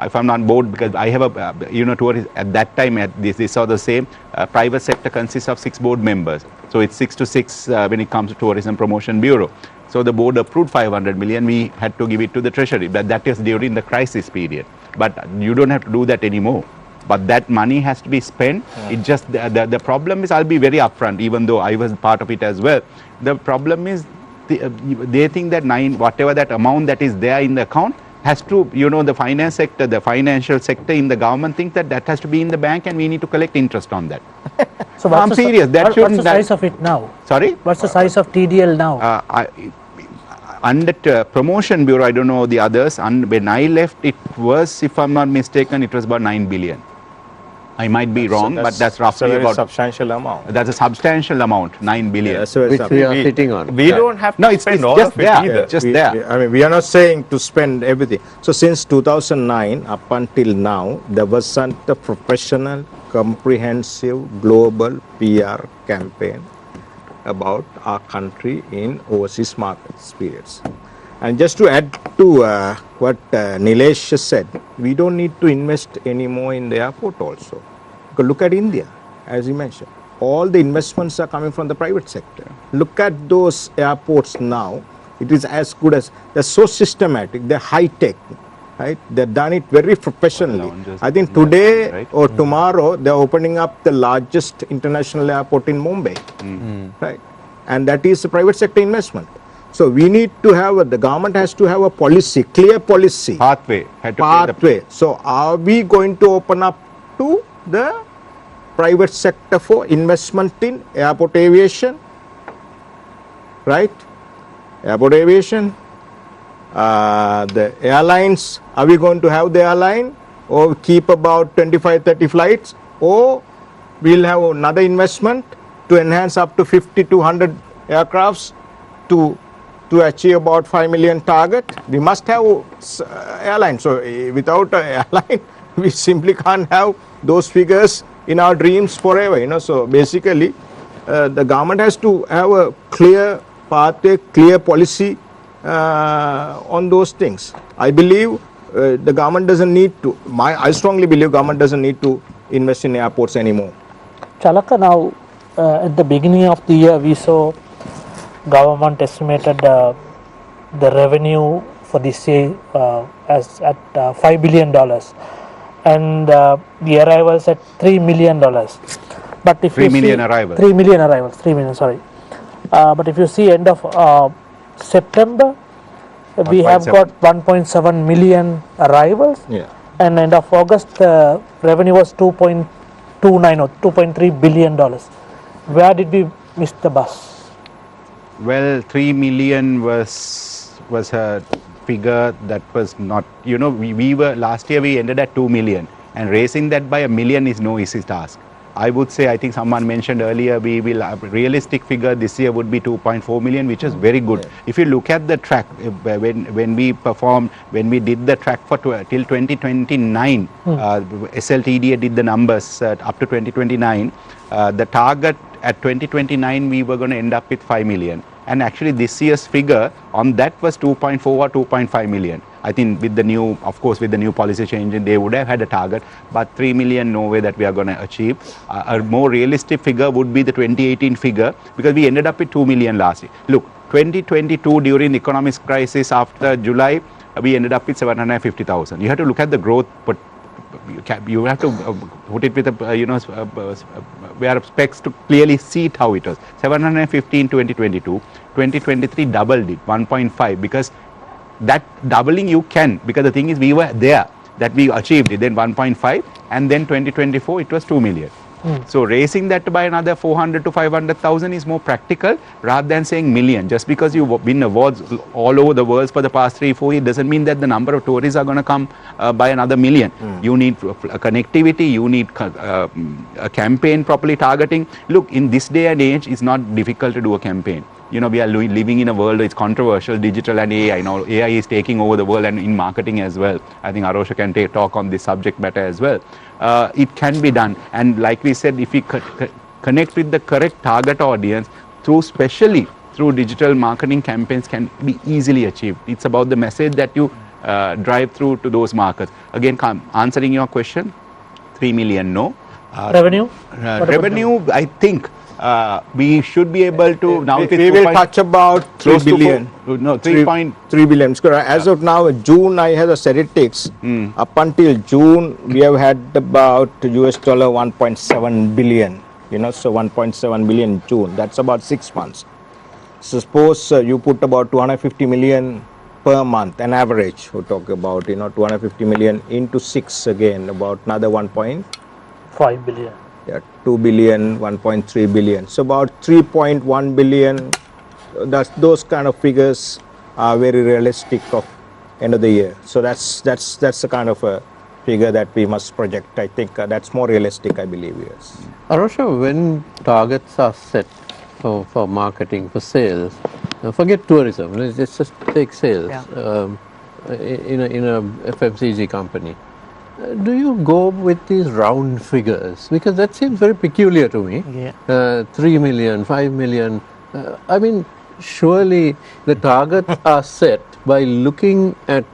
if I'm not bored, because I have a tourist at that time, this saw the same, private sector consists of 6 board members, so it's 6 to 6 when it comes to Tourism Promotion Bureau. So the board approved 500 million, we had to give it to the treasury, but that is during the crisis period. But you don't have to do that anymore. But that money has to be spent. It just the problem is, I'll be very upfront, even though I was part of it as well. The problem is they think that whatever that amount that is there in the account has to, the finance sector, the financial sector in the government think that has to be in the bank and we need to collect interest on that. So I'm serious. What's the size of it now? Sorry? What's the size of TDL now? Under Promotion Bureau, I don't know the others, and when I left, it was, if I'm not mistaken, it was about 9 billion. I might be wrong, but that's roughly about... substantial amount. That's a substantial amount, 9 billion. Which we are sitting on. we don't have to it's spend all just of it there. either. Just there. I mean, we are not saying to spend everything. So since 2009 up until now, there wasn't a professional, comprehensive, global PR campaign about our country in overseas markets periods. And just to add to what Nilesh said, we don't need to invest any more in the airport also. Because look at India, as he mentioned. All the investments are coming from the private sector. Look at those airports now. It is as good as, they're so systematic, they're high tech, right? They've done it very professionally. I think today or tomorrow, they're opening up the largest international airport in Mumbai, right? And that is a private sector investment. So we need to have, the government has to have a policy, clear policy. Pathway. So are we going to open up to the private sector for investment in airport aviation, right? Airport aviation. The airlines, are we going to have the airline or keep about 25-30 flights, or we'll have another investment to enhance up to 50 to 100 aircrafts to achieve about 5 million target? We must have airline. So without an airline, we simply can't have those figures in our dreams forever. So basically, the government has to have a clear pathway, clear policy on those things. I believe the government doesn't need to. I strongly believe government doesn't need to invest in airports anymore. Chalaka, now at the beginning of the year, we saw government estimated the revenue for this year as at $5 billion, and the arrivals at $3 million. But if 3 million arrivals. 3 million arrivals. 3 million. Sorry. But if you see end of September, we have got 1.7 million arrivals. Yeah. And end of August, the revenue was 2.29 or 2.3 billion dollars. Where did we miss the bus? Well, 3 million was a figure that was not, we were, last year we ended at 2 million, and raising that by 1 million is no easy task. I would say, I think someone mentioned earlier, we will have a realistic figure this year would be 2.4 million, which is very good. If you look at the track, when we performed, when we did the track for till 2029, SLTDA did the numbers up to 2029. The target at 2029, we were going to end up with 5 million. And actually this year's figure on that was 2.4 or 2.5 million. I think with the new, of course, with the new policy change, they would have had a target, but 3 million, no way that we are going to achieve. A more realistic figure would be the 2018 figure, because we ended up with 2 million last year. Look, 2022 during the economic crisis after July, we ended up with 750,000. You have to look at the growth, but you have to put it with a, where specs to clearly see it how it was. 750 in 2022, 2023 doubled it, 1.5, because that doubling you can, because the thing is we were there, that we achieved it, then 1.5, and then 2024 it was 2 million. So raising that by another 400 to 500,000 is more practical rather than saying million. Just because you win awards all over the world for the past 3-4 years doesn't mean that the number of tourists are going to come by another million. You need a connectivity, you need a campaign properly targeting. Look, in this day and age, it's not difficult to do a campaign. You know, we are living in a world that's controversial, digital and AI. Now, AI is taking over the world and in marketing as well. I think Arosha can talk on this subject matter as well. It can be done. And like we said, if we connect with the correct target audience, especially through digital marketing campaigns, can be easily achieved. It's about the message that you drive through to those markets. Again, answering your question, 3 million, no. Revenue? Revenue, I think. We should be able to now. We will touch about 3 billion. No, 3.3 billion. As of now, June, I have the statistics. Up until June, we have had about US dollar 1.7 billion. You know, so 1.7 billion in June. That's about 6 months. So suppose you put about 250 million per month, an average. We talk about 250 million into 6 again, about another 1.5 billion. Yeah, 2 billion, 1.3 billion. So about 3.1 billion. Those kind of figures are very realistic of end of the year. So that's the kind of a figure that we must project. I think that's more realistic, I believe, yes. Arosha, when targets are set for marketing, for sales, forget tourism, let's just take sales in a FMCG company. Do you go with these round figures? Because that seems very peculiar to me. Yeah. 3 million, 5 million. I mean, surely the targets are set by looking at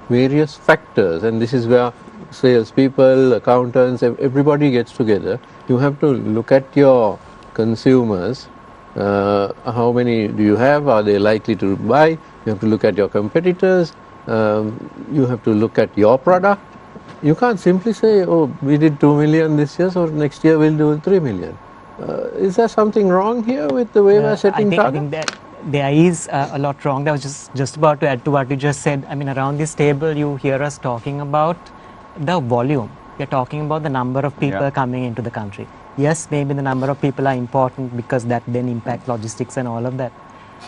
various factors, and this is where salespeople, accountants, everybody gets together. You have to look at your consumers. How many do you have? Are they likely to buy? You have to look at your competitors. You have to look at your product. You can't simply say, oh, we did 2 million this year, so next year we'll do 3 million. Is there something wrong here with the way we're setting targets? I think that there is a lot wrong. I was just about to add to what you just said. I mean, around this table, you hear us talking about the volume. We're talking about the number of people coming into the country. Yes, maybe the number of people are important because that then impact logistics and all of that.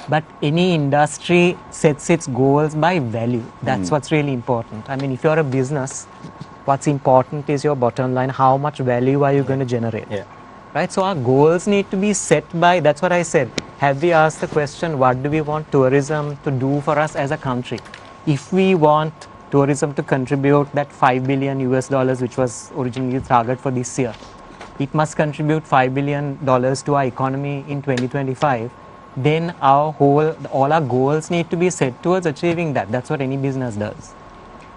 But any industry sets its goals by value. That's what's really important. I mean, if you're a business, what's important is your bottom line. How much value are you going to generate? Right? So our goals need to be set by, that's what I said. Have we asked the question, what do we want tourism to do for us as a country? If we want tourism to contribute that $5 billion US dollars, which was originally the target for this year, it must contribute $5 billion to our economy in 2025. Then all our goals need to be set towards achieving that. That's what any business does.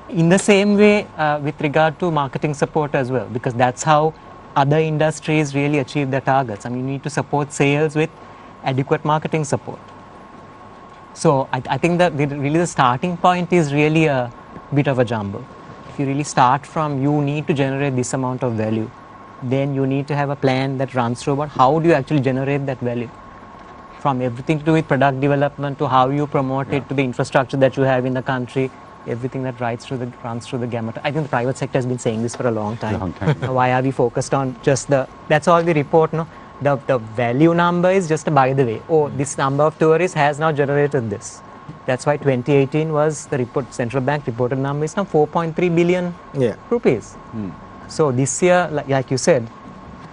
In the same way with regard to marketing support as well, because that's how other industries really achieve their targets. I mean, you need to support sales with adequate marketing support. So I think that really the starting point is really a bit of a jumble. If you really start from, you need to generate this amount of value, then you need to have a plan that runs through about how do you actually generate that value. From everything to do with product development to how you promote it to the infrastructure that you have in the country, everything that runs through the gamut. I think the private sector has been saying this for a long time. Why are we focused on just that's all we report, no? The value number is just a by the way. Oh, this number of tourists has now generated this. That's why 2018 was the report, central bank reported number is now 4.3 billion rupees. So this year, like you said,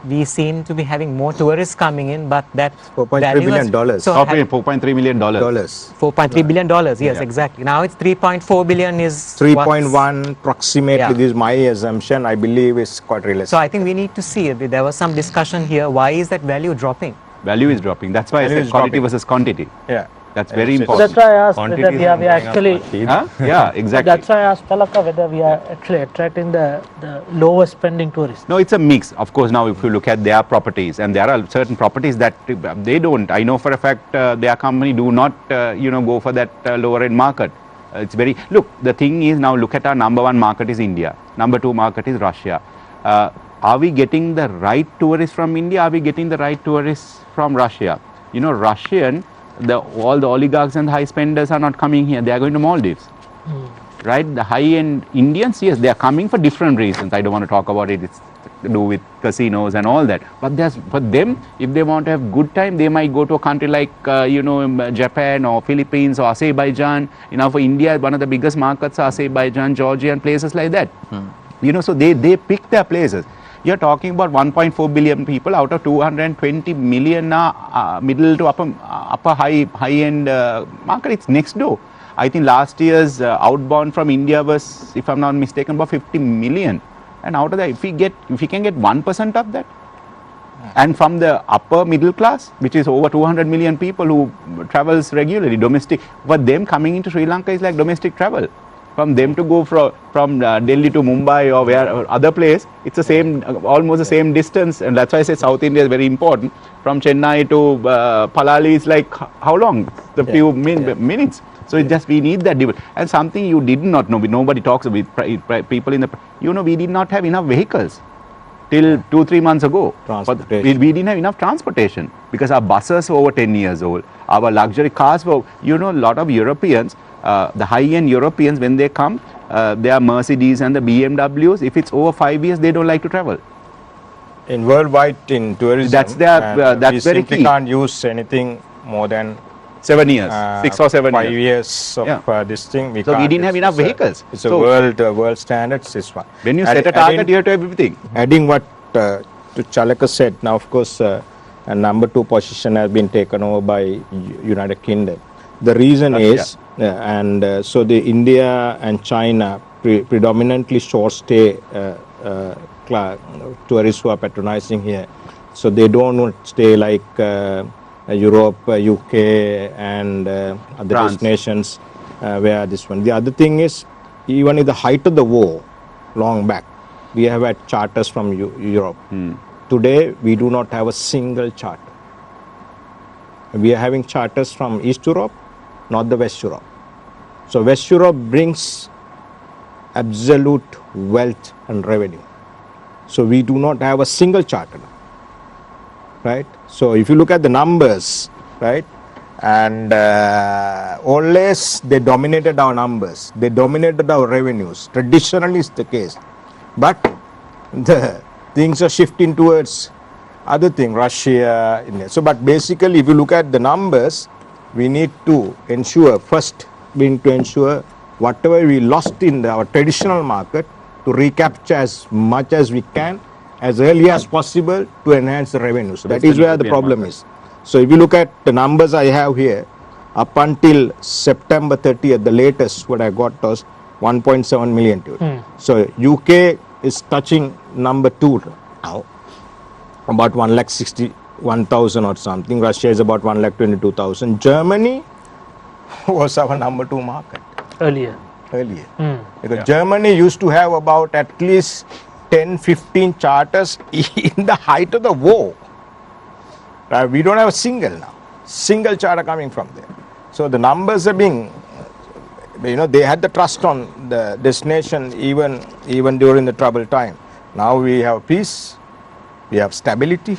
we seem to be having more tourists coming in, but that $4.3 value has- billion. So $4.3 million. $4.3 billion, yes, exactly. Now it's 3.4 billion is 3.1 approximately, Yeah. this is my assumption, I believe is quite realistic. So I think we need to see, there was some discussion here, why is that value dropping? Value is dropping. That's why I Value said is quality dropping. versus quantity. Yeah. That's very So So important. that's why I asked Quantity whether is we are going up actually. much, Steve. Huh? Yeah, exactly. That's why I asked Chalaka whether we are actually attracting the lower spending tourists. No, it's a mix. Of course, now if you look at their properties, and there are certain properties that they don't. I know for a fact their company do not, go for that lower end market. It's very, look, the thing is now look at our number one market is India. Number two market is Russia. Are we getting the right tourists from India? Are we getting the right tourists from Russia? Russian, all the oligarchs and the high spenders are not coming here. They are going to Maldives. Right? The high-end Indians, yes, they are coming for different reasons. I don't want to talk about it. It's to do with casinos and all that. But for them, if they want to have good time, they might go to a country like, Japan or Philippines or Azerbaijan. For India, one of the biggest markets are Azerbaijan, Georgia and places like that. So they pick their places. You're talking about 1.4 billion people out of 220 million middle to upper high-end market. It's next door. I think last year's outbound from India was, if I'm not mistaken, about 50 million. And out of that, if we can get 1% of that, and from the upper middle class, which is over 200 million people who travels regularly, domestic, for them coming into Sri Lanka is like domestic travel. From them to go from Delhi to Mumbai or other place, it's the same, almost the same distance, and that's why I say South India is very important. From Chennai to Palali is like how long? The few minutes. So it just, we need that development. And something you did not know, nobody talks about people in the, we did not have enough vehicles till 2-3 months ago. Transportation. We didn't have enough transportation because our buses were over 10 years old. Our luxury cars were, a lot of Europeans, the high-end Europeans, when they come, they are Mercedes and the BMWs. If it's over 5 years, they don't like to travel. In worldwide, in tourism, That's we very simply key. can't use anything more than 7 years, 6 or 7 5 years. years of this thing. So we can't. didn't have enough vehicles. It's a So world standards. This one. when you set a target, you have to have everything. Adding what to Chalaka said, now of course a number 2 position has been taken over by United Kingdom. The reason is, so the India and China predominantly short stay tourists who are patronizing here. So they don't want to stay like Europe, UK and other France. destinations where this one. The other thing is, even in the height of the war, long back, we have had charters from Europe. Today, we do not have a single charter. We are having charters from East Europe, not the West Europe. So West Europe brings absolute wealth and revenue. So we do not have a single charter now. Right? So if you look at the numbers, right, and always they dominated our numbers, they dominated our revenues. Traditionally is the case, but the things are shifting towards other thing, Russia, India. So, but basically, if you look at the numbers, we need to ensure whatever we lost in our traditional market to recapture as much as we can as early as possible to enhance the revenue. So that is where the problem is. So if you look at the numbers I have here, up until September 30th, the latest what I got was 1.7 million tourists. So UK is touching number 2 now, about 1,61,000 or something. Russia is about 1,22,000. Germany was our number 2 market Earlier. because Germany used to have about at least 10-15 charters in the height of the war. We don't have a single charter coming from there. So the numbers are being, they had the trust on the destination even during the troubled time. Now we have peace, we have stability,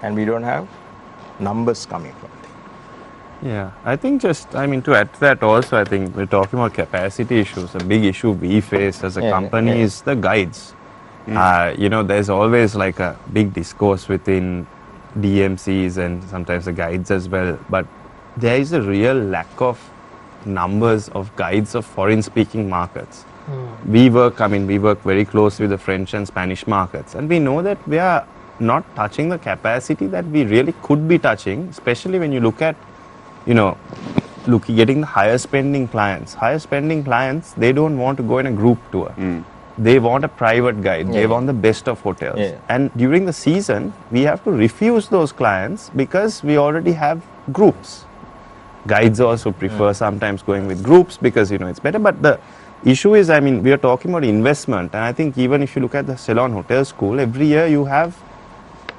and we don't have numbers coming from there. Yeah, I think to add to that also, I think we're talking about capacity issues. A big issue we face as a company is the guides. There's always like a big discourse within DMCs and sometimes the guides as well, but there is a real lack of numbers of guides of foreign speaking markets. We work very closely with the French and Spanish markets, and we know that we are not touching the capacity that we really could be touching, especially when you look at, you know, getting the higher spending clients. Higher spending clients, they don't want to go in a group tour. They want a private guide. They want the best of hotels. And during the season, we have to refuse those clients because we already have groups. Guides also prefer sometimes going with groups because, you know, it's better. But the issue is, I mean, we are talking about investment. And I think even if you look at the Ceylon Hotel School, every year you have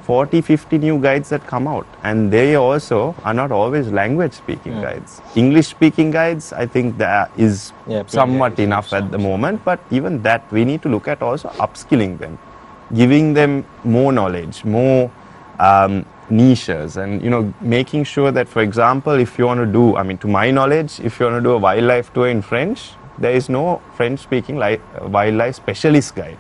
40, 50 new guides that come out. And they also are not always language speaking guides. English speaking guides, I think that is somewhat enough at the moment. But even that, we need to look at also upskilling them, giving them more knowledge, more niches, and, you know, making sure that, for example, if you want to do, I mean, to my knowledge, if you want to do a wildlife tour in French, there is no French speaking wildlife specialist guide.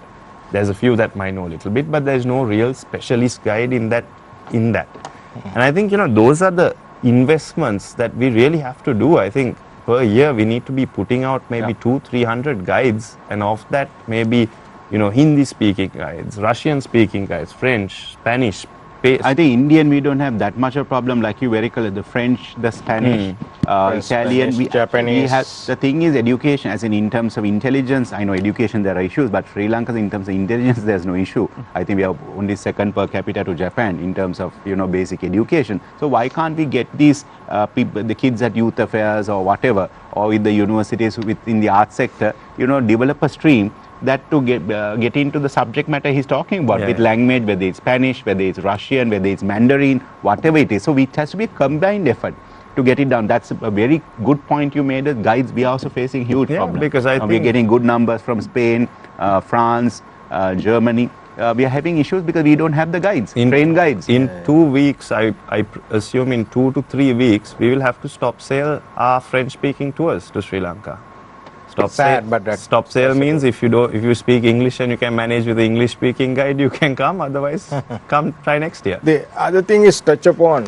There's a few that might know a little bit, but there's no real specialist guide in that. And I think, you know, those are the investments that we really have to do. I think per year we need to be putting out maybe 200-300 guides, and of that maybe, you know, Hindi speaking guides, Russian speaking guides, French, Spanish. I think Indian, we don't have that much of a problem like you very clear. The French, the Spanish, Italian, Japanese. We have, the thing is education, as in terms of intelligence. I know education there are issues, but Sri Lanka in terms of intelligence there's no issue. I think we are only second per capita to Japan in terms of, you know, basic education. So why can't we get these people, the kids at youth affairs or whatever, or with the universities within the arts sector, you know, develop a stream that to get into the subject matter he's talking about with language, whether it's Spanish, whether it's Russian, whether it's Mandarin, whatever it is. So it has to be a combined effort to get it done. That's a very good point you made. Guides, we are also facing huge problems. Because I think we're getting good numbers from Spain, France, Germany. We are having issues because we don't have the guides, trained guides. In 2 weeks, I assume in 2 to 3 weeks, we will have to stop sale our French-speaking tours to Sri Lanka. Stop sale means if you speak English and you can manage with the English speaking guide, you can come. Otherwise, come try next year. The other thing is touch upon,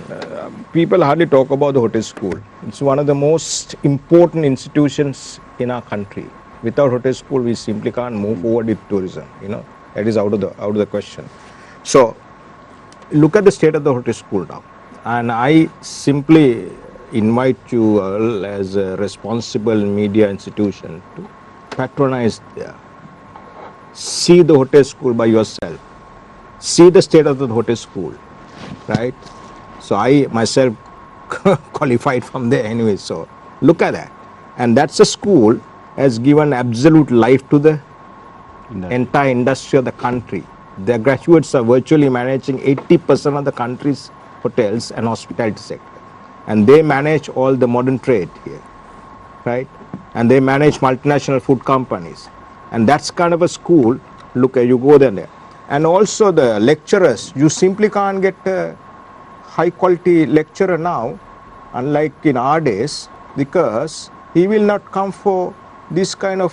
people hardly talk about the hotel school. It's one of the most important institutions in our country. Without hotel school, we simply can't move forward with tourism. You know, that is out of the question. So look at the state of the hotel school now, and I simply invite you all as a responsible media institution to patronize there. See the hotel school by yourself. See the state of the hotel school, right? So I myself qualified from there anyway, so look at that. And that's a school has given absolute life to the entire industry of the country. Their graduates are virtually managing 80% of the country's hotels and hospitality sector. And they manage all the modern trade here, right? And they manage multinational food companies. And that's kind of a school, look, you go there. And also the lecturers, you simply can't get a high quality lecturer now, unlike in our days, because he will not come for this kind of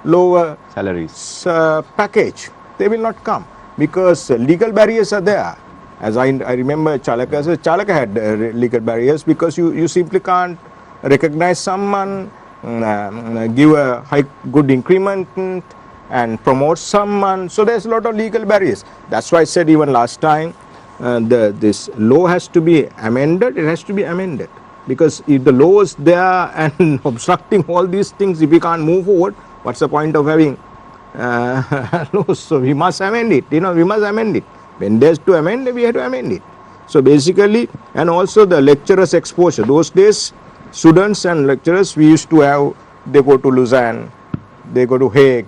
lower salaries package. They will not come because legal barriers are there. As I remember Chalaka, so Chalaka had legal barriers because you simply can't recognize someone, give a good increment and promote someone. So there's a lot of legal barriers. That's why I said even last time, this law has to be amended. It has to be amended because if the law is there and obstructing all these things, if we can't move forward, what's the point of having laws? So we must amend it. You know, we must amend it. When there's to amend, we have to amend it. So basically, and also the lecturers' exposure. Those days, students and lecturers, we used to have, they go to Lausanne, they go to Hague,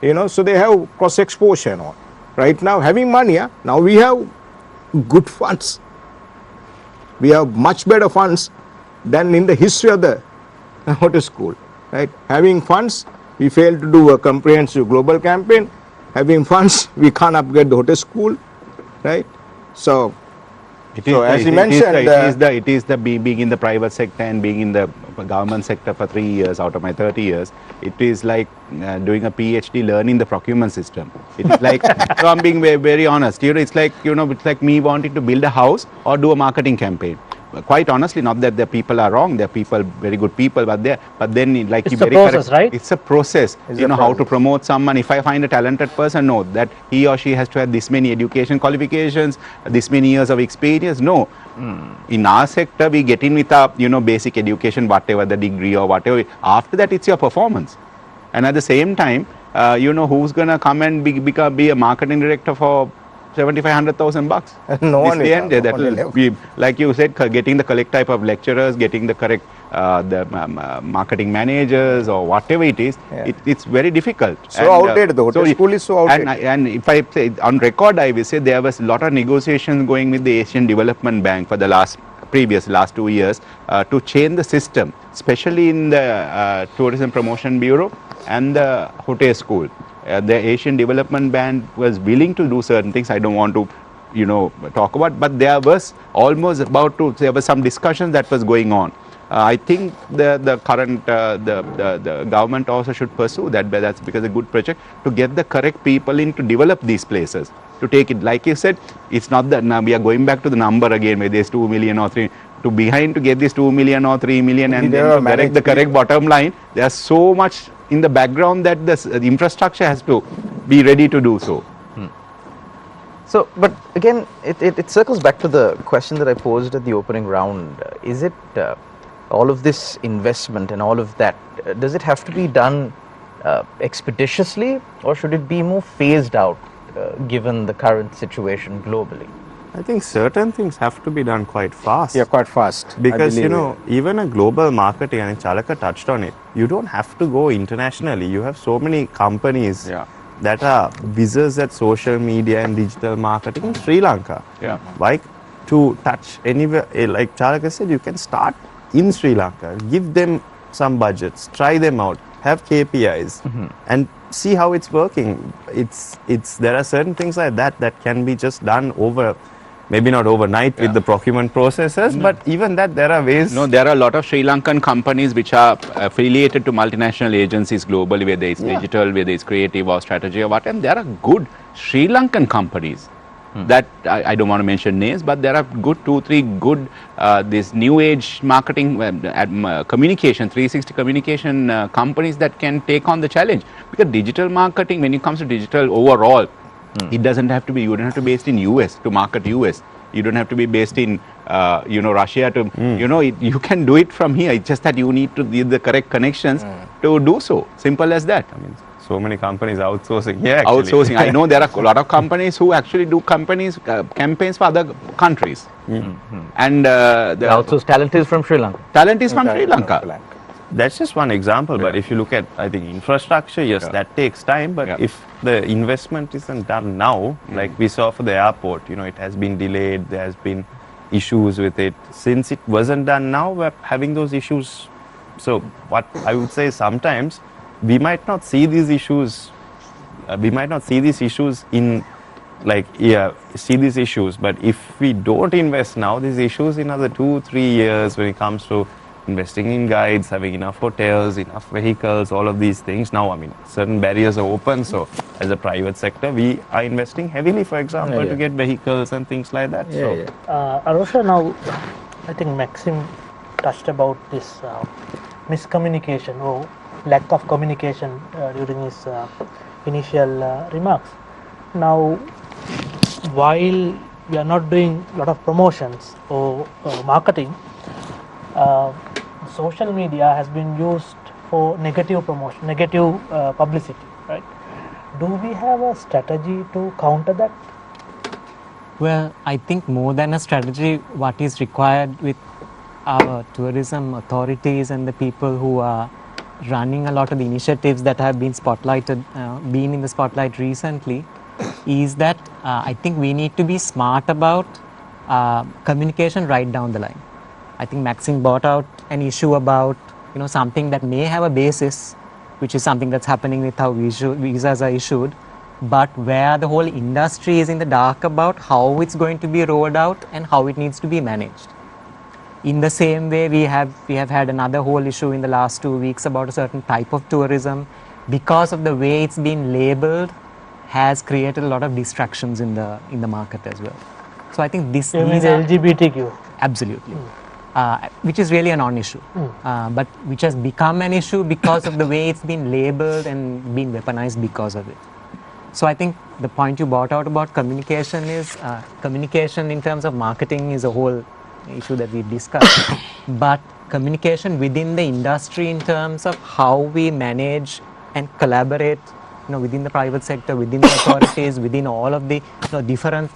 you know, so they have cross-exposure and all. Right now, having money, now we have good funds. We have much better funds than in the history of the hotel school, right? Having funds, we failed to do a comprehensive global campaign. Having funds, we can't upgrade the hotel school. Right, so as you mentioned, it is the being in the private sector and being in the government sector for 3 years out of my 30 years. It is like doing a PhD learning the procurement system. It is like, so I'm being very honest. You know, it's like me wanting to build a house or do a marketing campaign. quite honestly, not that the people are wrong, they're people, very good people, but then like It's you a very process, correct, right? it's a process. It's You a know how to process. promote someone. If I find a talented person, no, that he or she has to have this many education qualifications, this many years of experience. No. In our sector, we get in with a basic education, whatever the degree or whatever. After that, it's your performance. And at the same time, who's gonna come and be a marketing director for 75,000 bucks? No one This will day and come, day, no that one will will ever. be, like you said, getting the correct type of lecturers, getting the correct marketing managers or whatever it is. Yeah. It's very difficult. So outdated, the hotel school is so outdated. And if I say on record, I will say there was a lot of negotiations going with the Asian Development Bank for the last 2 years to change the system, especially in the Tourism Promotion Bureau and the hotel school. The Asian Development Bank was willing to do certain things. I don't want to talk about, but there was almost there was some discussion that was going on. I think the current the government also should pursue that. That's because a good project to get the correct people in to develop these places, to take it. Like you said, it's not that now we are going back to the number again, where there's 2 million or 3 to behind to get this 2 million or 3 million, and then to correct the correct bottom line. There's so much in the background that the infrastructure has to be ready to do so. So, but again, it circles back to the question that I posed at the opening round. Is it all of this investment and all of that, does it have to be done expeditiously, or should it be more phased out given the current situation globally? I think certain things have to be done quite fast. Yeah, quite fast. Because, even a global marketing, and Chalaka touched on it, you don't have to go internationally. You have so many companies that are whizzes at social media and digital marketing in Sri Lanka. Yeah. Like, to touch anywhere, like Chalaka said, you can start in Sri Lanka, give them some budgets, try them out, have KPIs, and see how it's working. There are certain things like that can be just done over, maybe not overnight with the procurement processes, but even that there are ways. No, there are a lot of Sri Lankan companies which are affiliated to multinational agencies globally, whether it's digital, whether it's creative or strategy or what, and there are good Sri Lankan companies that I don't want to mention names, but there are good 2-3 good this new age marketing communication 360 communication companies that can take on the challenge. Because digital marketing, when it comes to digital overall, it doesn't have to be, you don't have to be based in US to market US. You don't have to be based in Russia to you can do it from here. It's just that you need to give the correct connections to do so. Simple as that. I mean, so many companies outsourcing here. Actually. Outsourcing. I know there are a lot of companies who actually do campaigns for other countries. And the outsourced talent is from Sri Lanka. Talent is from Sri Lanka. That's just one example, but if you look at, I think, infrastructure, yes, that takes time, but if the investment isn't done now, like we saw for the airport, it has been delayed, there has been issues with it. Since it wasn't done now, we're having those issues. So what I would say is sometimes we might not see these issues, in see these issues, but if we don't invest now, these issues in another 2-3 years when it comes to investing in guides, having enough hotels, enough vehicles, all of these things. Now, I mean, certain barriers are open, so as a private sector, we are investing heavily, for example, to get vehicles and things like that. Arosha, now, I think Maxime touched about this miscommunication or lack of communication during his initial remarks. Now, while we are not doing a lot of promotions or marketing, social media has been used for negative promotion, negative publicity, right? Do we have a strategy to counter that? Well, I think more than a strategy, what is required with our tourism authorities and the people who are running a lot of the initiatives that have been spotlighted, been in the spotlight recently, is that I think we need to be smart about communication right down the line. I think Maxime brought out an issue about something that may have a basis, which is something that's happening with how visas are issued, but where the whole industry is in the dark about how it's going to be rolled out and how it needs to be managed. In the same way, we have had another whole issue in the last 2 weeks about a certain type of tourism, because of the way it's been labeled, has created a lot of distractions in the market as well. So I think these are LGBTQ. absolutely. which is really a non-issue, but which has become an issue because of the way it's been labeled and been weaponized because of it. So I think the point you brought out about communication is, communication in terms of marketing is a whole issue that we've discussed, but communication within the industry in terms of how we manage and collaborate, within the private sector, within the authorities, within all of the different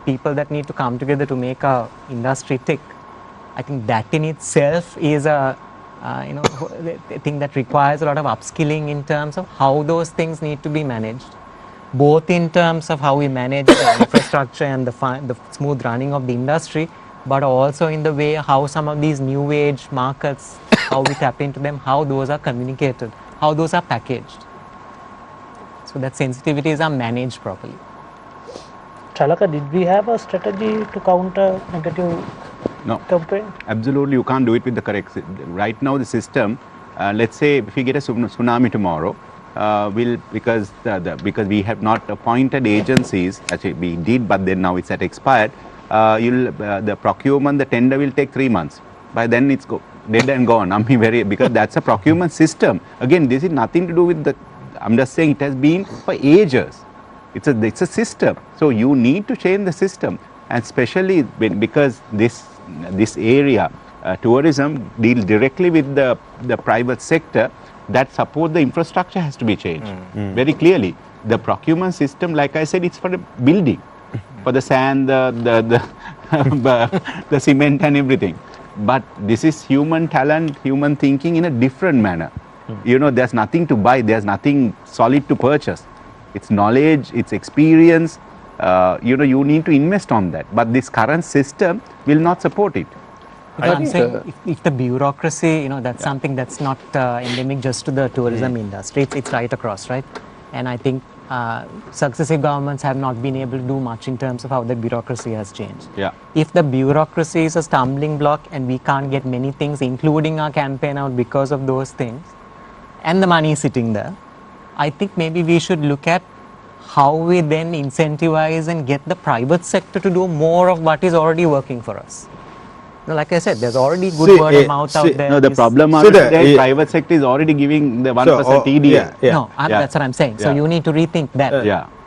people that need to come together to make our industry tick. I think that in itself is a thing that requires a lot of upskilling in terms of how those things need to be managed, both in terms of how we manage the infrastructure and the smooth running of the industry, but also in the way how some of these new age markets, how we tap into them, how those are communicated, how those are packaged, so that sensitivities are managed properly. Chalaka, did we have a strategy to counter negative campaign? Absolutely, you can't do it with the correct. Right now, the system. Let's say if we get a tsunami tomorrow, because we have not appointed agencies. Actually, we did, but then now it's at expired. The procurement, the tender will take 3 months. By then, it's dead and gone. I mean, because that's a procurement system. Again, this is nothing to do with the. I'm just saying it has been for ages. It's a system. So you need to change the system, and especially because this area, tourism, deals directly with the private sector. That support the infrastructure has to be changed very clearly. The procurement system, like I said, it's for the building, for the sand, the cement and everything. But this is human talent, human thinking in a different manner. There's nothing to buy, there's nothing solid to purchase. It's knowledge, it's experience. You need to invest on that. But this current system will not support it. I'm saying if the bureaucracy, that's something that's not endemic just to the tourism industry. It's right across, right? And I think successive governments have not been able to do much in terms of how the bureaucracy has changed. Yeah. If the bureaucracy is a stumbling block and we can't get many things, including our campaign, out because of those things, and the money is sitting there, I think maybe we should look at how we then incentivize and get the private sector to do more of what is already working for us. Like I said, there's already good word of mouth out there. No, the problem is that private sector is already giving the 1% TDA. No, that's what I'm saying. So you need to rethink that.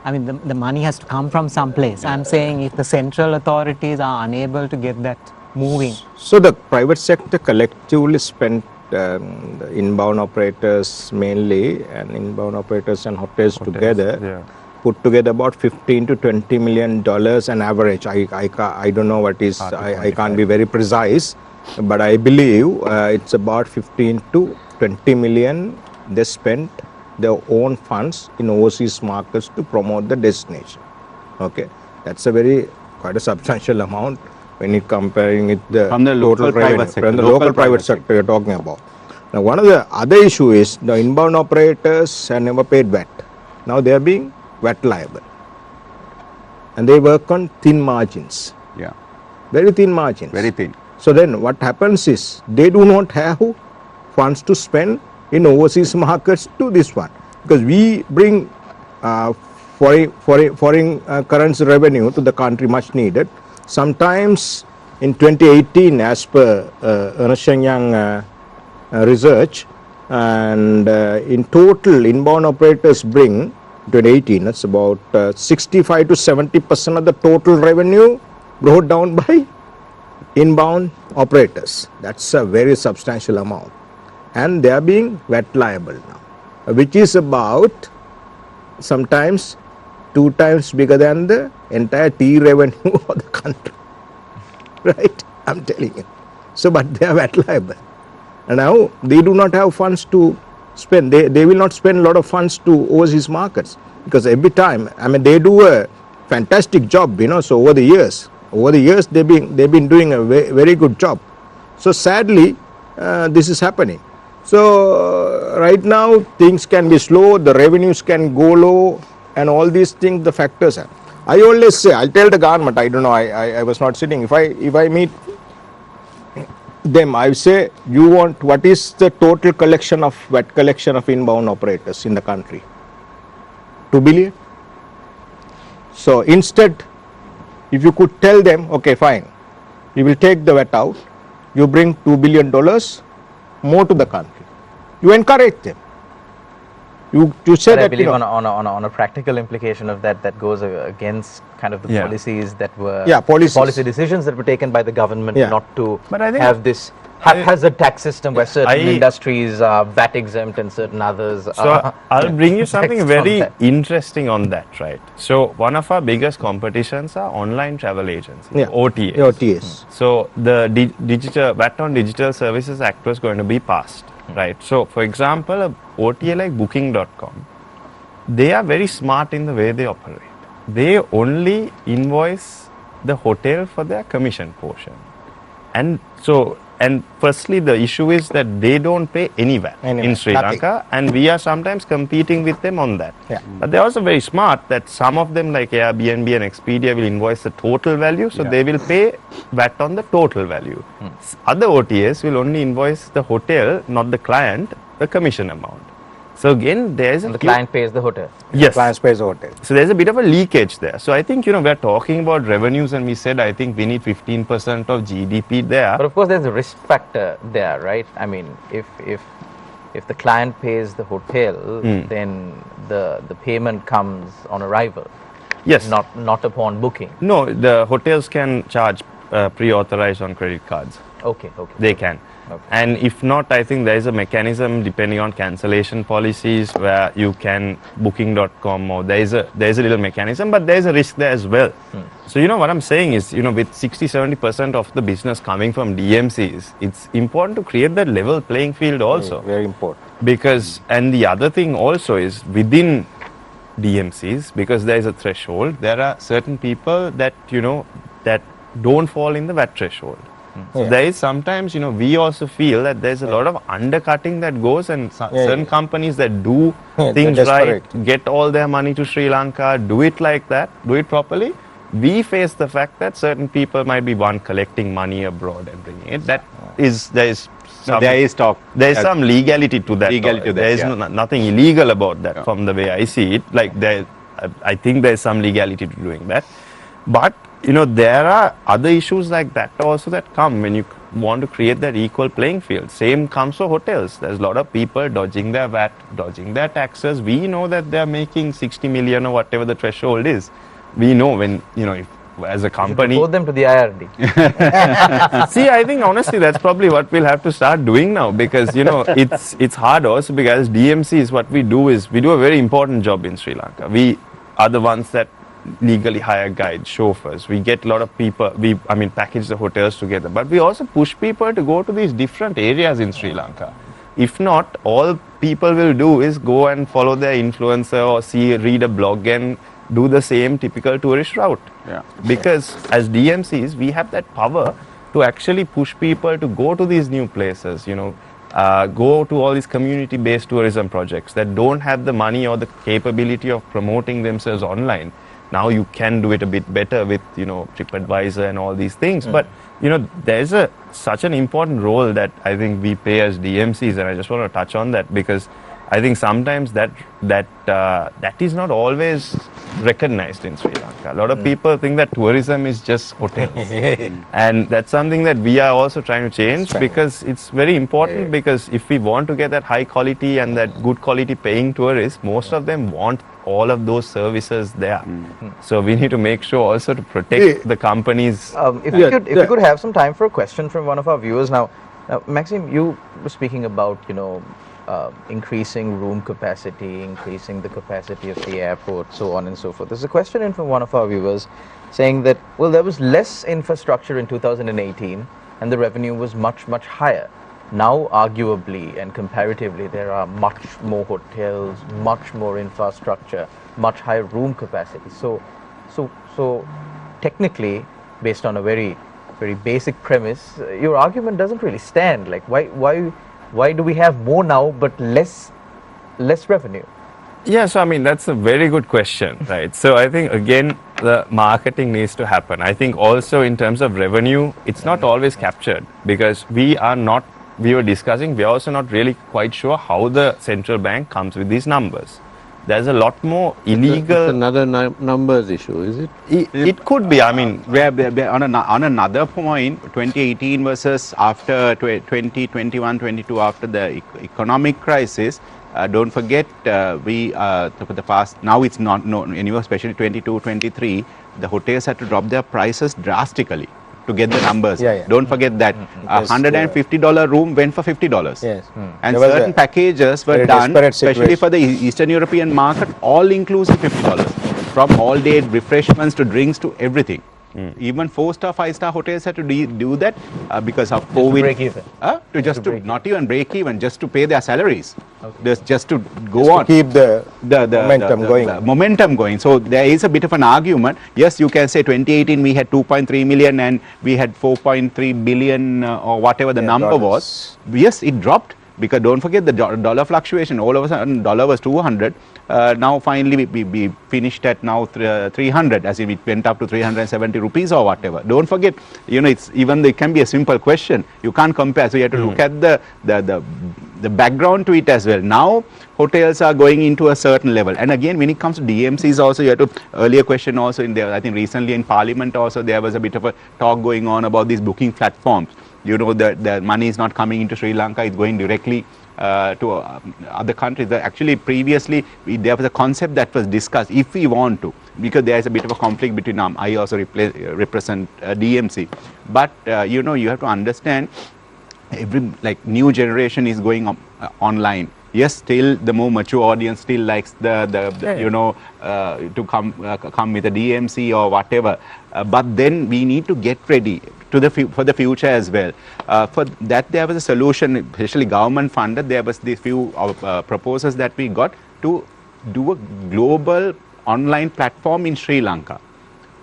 I mean, the money has to come from some place. I'm saying if the central authorities are unable to get that moving. So the private sector collectively spent the inbound operators mainly, and inbound operators and hotels together. Put together about $15 to $20 million an average. I don't know what is. I can't be very precise, but I believe it's about 15 to 20 million they spent their own funds in overseas markets to promote the destination. Okay, that's quite a substantial amount when you comparing it from the total private sector. From the local private sector you're talking about. Now, one of the other issue is the inbound operators have never paid VAT. Now they are being VAT liable, and they work on thin margins. Very thin margins. Very thin. So then what happens is they do not have funds to spend in overseas markets to this one, because we bring foreign currency revenue to the country, much needed. Sometimes in 2018, as per Ernst & Young research, and in total inbound operators bring 2018, that's about 65 to 70% of the total revenue brought down by inbound operators. That's a very substantial amount, and they are being VAT liable now, which is about sometimes 2 times bigger than the entire tea revenue of the country. Right? I'm telling you. So, but they are VAT liable, and now they do not have funds to spend. They will not spend a lot of funds to overseas markets, because every time, I mean, they do a fantastic job, so over the years they've been doing a very good job. So sadly this is happening. So right now things can be slow, the revenues can go low, and all these things, the factors are. I always say, I'll tell the government, I don't know, I was not sitting, if I meet them, I say, what is the total collection of VAT collection of inbound operators in the country? 2 billion. So instead, if you could tell them, okay, fine, we will take the VAT out, you bring $2 billion more to the country. You encourage them. You say But I that, believe on a practical implication of that goes against kind of the Yeah. policies that were policies. policy decisions that were taken by the government Yeah. not to But I think have this haphazard tax system where certain industries are VAT exempt and certain others So are. I'll bring you something taxed on very that. interesting on that, right? So one of our biggest competitions are online travel agencies, Yeah. OTAs. OTAs. So the digital VAT on Digital Services Act was going to be passed, right? So for example, a OTA like Booking.com, they are very smart in the way they operate. They only invoice the hotel for their commission portion. And firstly, the issue is that they don't pay any VAT Any in VAT, Sri nothing. Lanka, and we are sometimes competing with them on that. Yeah. But they're also very smart that some of them, like Airbnb and Expedia, will invoice the total value, so they will pay VAT on the total value. Other OTAs will only invoice the hotel, not the client, the commission amount. So again, there's And the client pays the hotel. yes. Client pays the hotel. So there's a bit of a leakage there. So I think, we're talking about revenues, and we said, I think we need 15% of GDP there. But of course, there's a risk factor there, right? I mean, if the client pays the hotel, then the payment comes on arrival, Yes. not upon booking. No, the hotels can charge pre-authorized on credit cards. Okay. They can. Okay. And if not, I think there is a mechanism depending on cancellation policies where you can booking.com, or there is a little mechanism, but there is a risk there as well. So what I'm saying is, with 60-70% of the business coming from DMCs, it's important to create that level playing field also. Very important. Because, and the other thing also is within DMCs, because there is a threshold, there are certain people that, that don't fall in the VAT threshold. So there is sometimes, we also feel that there's a lot of undercutting that goes, and certain companies that do things they're right, desperate. get all their money to Sri Lanka, do it like that, do it properly. We face the fact that certain people might be collecting money abroad and bringing it. There is talk. There is some legality to that. There is nothing illegal about that from the way I see it. Like I think there is some legality to doing that. But there are other issues like that also that come when you want to create that equal playing field. Same comes for hotels. There's a lot of people dodging their VAT, dodging their taxes. We know that they're making 60 million or whatever the threshold is. We know when, if, as a company. Report them to the IRD. See, I think honestly that's probably what we'll have to start doing now, because it's hard also, because DMCs, what we do is we do a very important job in Sri Lanka. We are the ones that legally hire guides, chauffeurs. We get a lot of people, package the hotels together, but we also push people to go to these different areas in Sri Lanka. If not, all people will do is go and follow their influencer or read a blog and do the same typical tourist route. Yeah. Because as DMCs, we have that power to actually push people to go to these new places, go to all these community-based tourism projects that don't have the money or the capability of promoting themselves online. Now you can do it a bit better with, TripAdvisor and all these things. But, there's such an important role that I think we play as DMCs, and I just want to touch on that, because I think sometimes that is not always recognized in Sri Lanka. A lot of people think that tourism is just hotels. And that's something that we are also trying to change, because it's very important, because if we want to get that high quality and that good quality paying tourists, most of them want all of those services there. So we need to make sure also to protect the companies. If we could have some time for a question from one of our viewers now. Maxime, you were speaking about, increasing room capacity, increasing the capacity of the airport, so on and so forth. There's a question in from one of our viewers saying that, well, there was less infrastructure in 2018 and the revenue was much, much higher. Now, arguably and comparatively, there are much more hotels, much more infrastructure, much higher room capacity. So technically, based on a very, very basic premise, your argument doesn't really stand. Like, why do we have more now but less revenue? Yeah, so that's a very good question, right? So I think, again, the marketing needs to happen. I think also in terms of revenue, it's not always captured, because we were discussing, we're also not really quite sure how the central bank comes with these numbers. there's a lot more It's illegal. another numbers issue, is it? It could be. I mean, On another point, 2018 versus after 2021, 22, after the economic crisis, don't forget for the past, now it's not anywhere, especially 22, 23, the hotels had to drop their prices drastically to get the numbers. Yeah, yeah. Don't forget that $150 room went for $50. Yes. And There was certain a packages were very done, desperate especially situation. for the Eastern European market, all inclusive $50. From all day refreshments to drinks to everything. Even 4-star, 5-star hotels had to do that because of COVID. break even. Not even break even, just to pay their salaries. Just to go Just on. to keep the momentum going. The momentum going. So there is a bit of an argument. Yes, you can say 2018 we had 2.3 million and we had 4.3 billion or whatever the number was. Yes, it dropped. Because don't forget the dollar fluctuation. All of a sudden, dollar was 200. Now finally we finished at now 300, as if it went up to 370 rupees or whatever. Don't forget, it can be a simple question. You can't compare. So you have to look at the background to it as well. Now hotels are going into a certain level. And again, when it comes to DMCs also, you have to, earlier question also in there, I think recently in Parliament also, there was a bit of a talk going on about these booking platforms. The money is not coming into Sri Lanka, it's going directly to other countries. Actually, previously, there was a concept that was discussed, if we want to, because there is a bit of a conflict between I also represent DMC. But, you have to understand, new generation is going online. Yes, still the more mature audience still likes to come with a DMC or whatever. But then we need to get ready for the future as well. For that, there was a solution, especially government funded. There was these few proposals that we got to do a global online platform in Sri Lanka,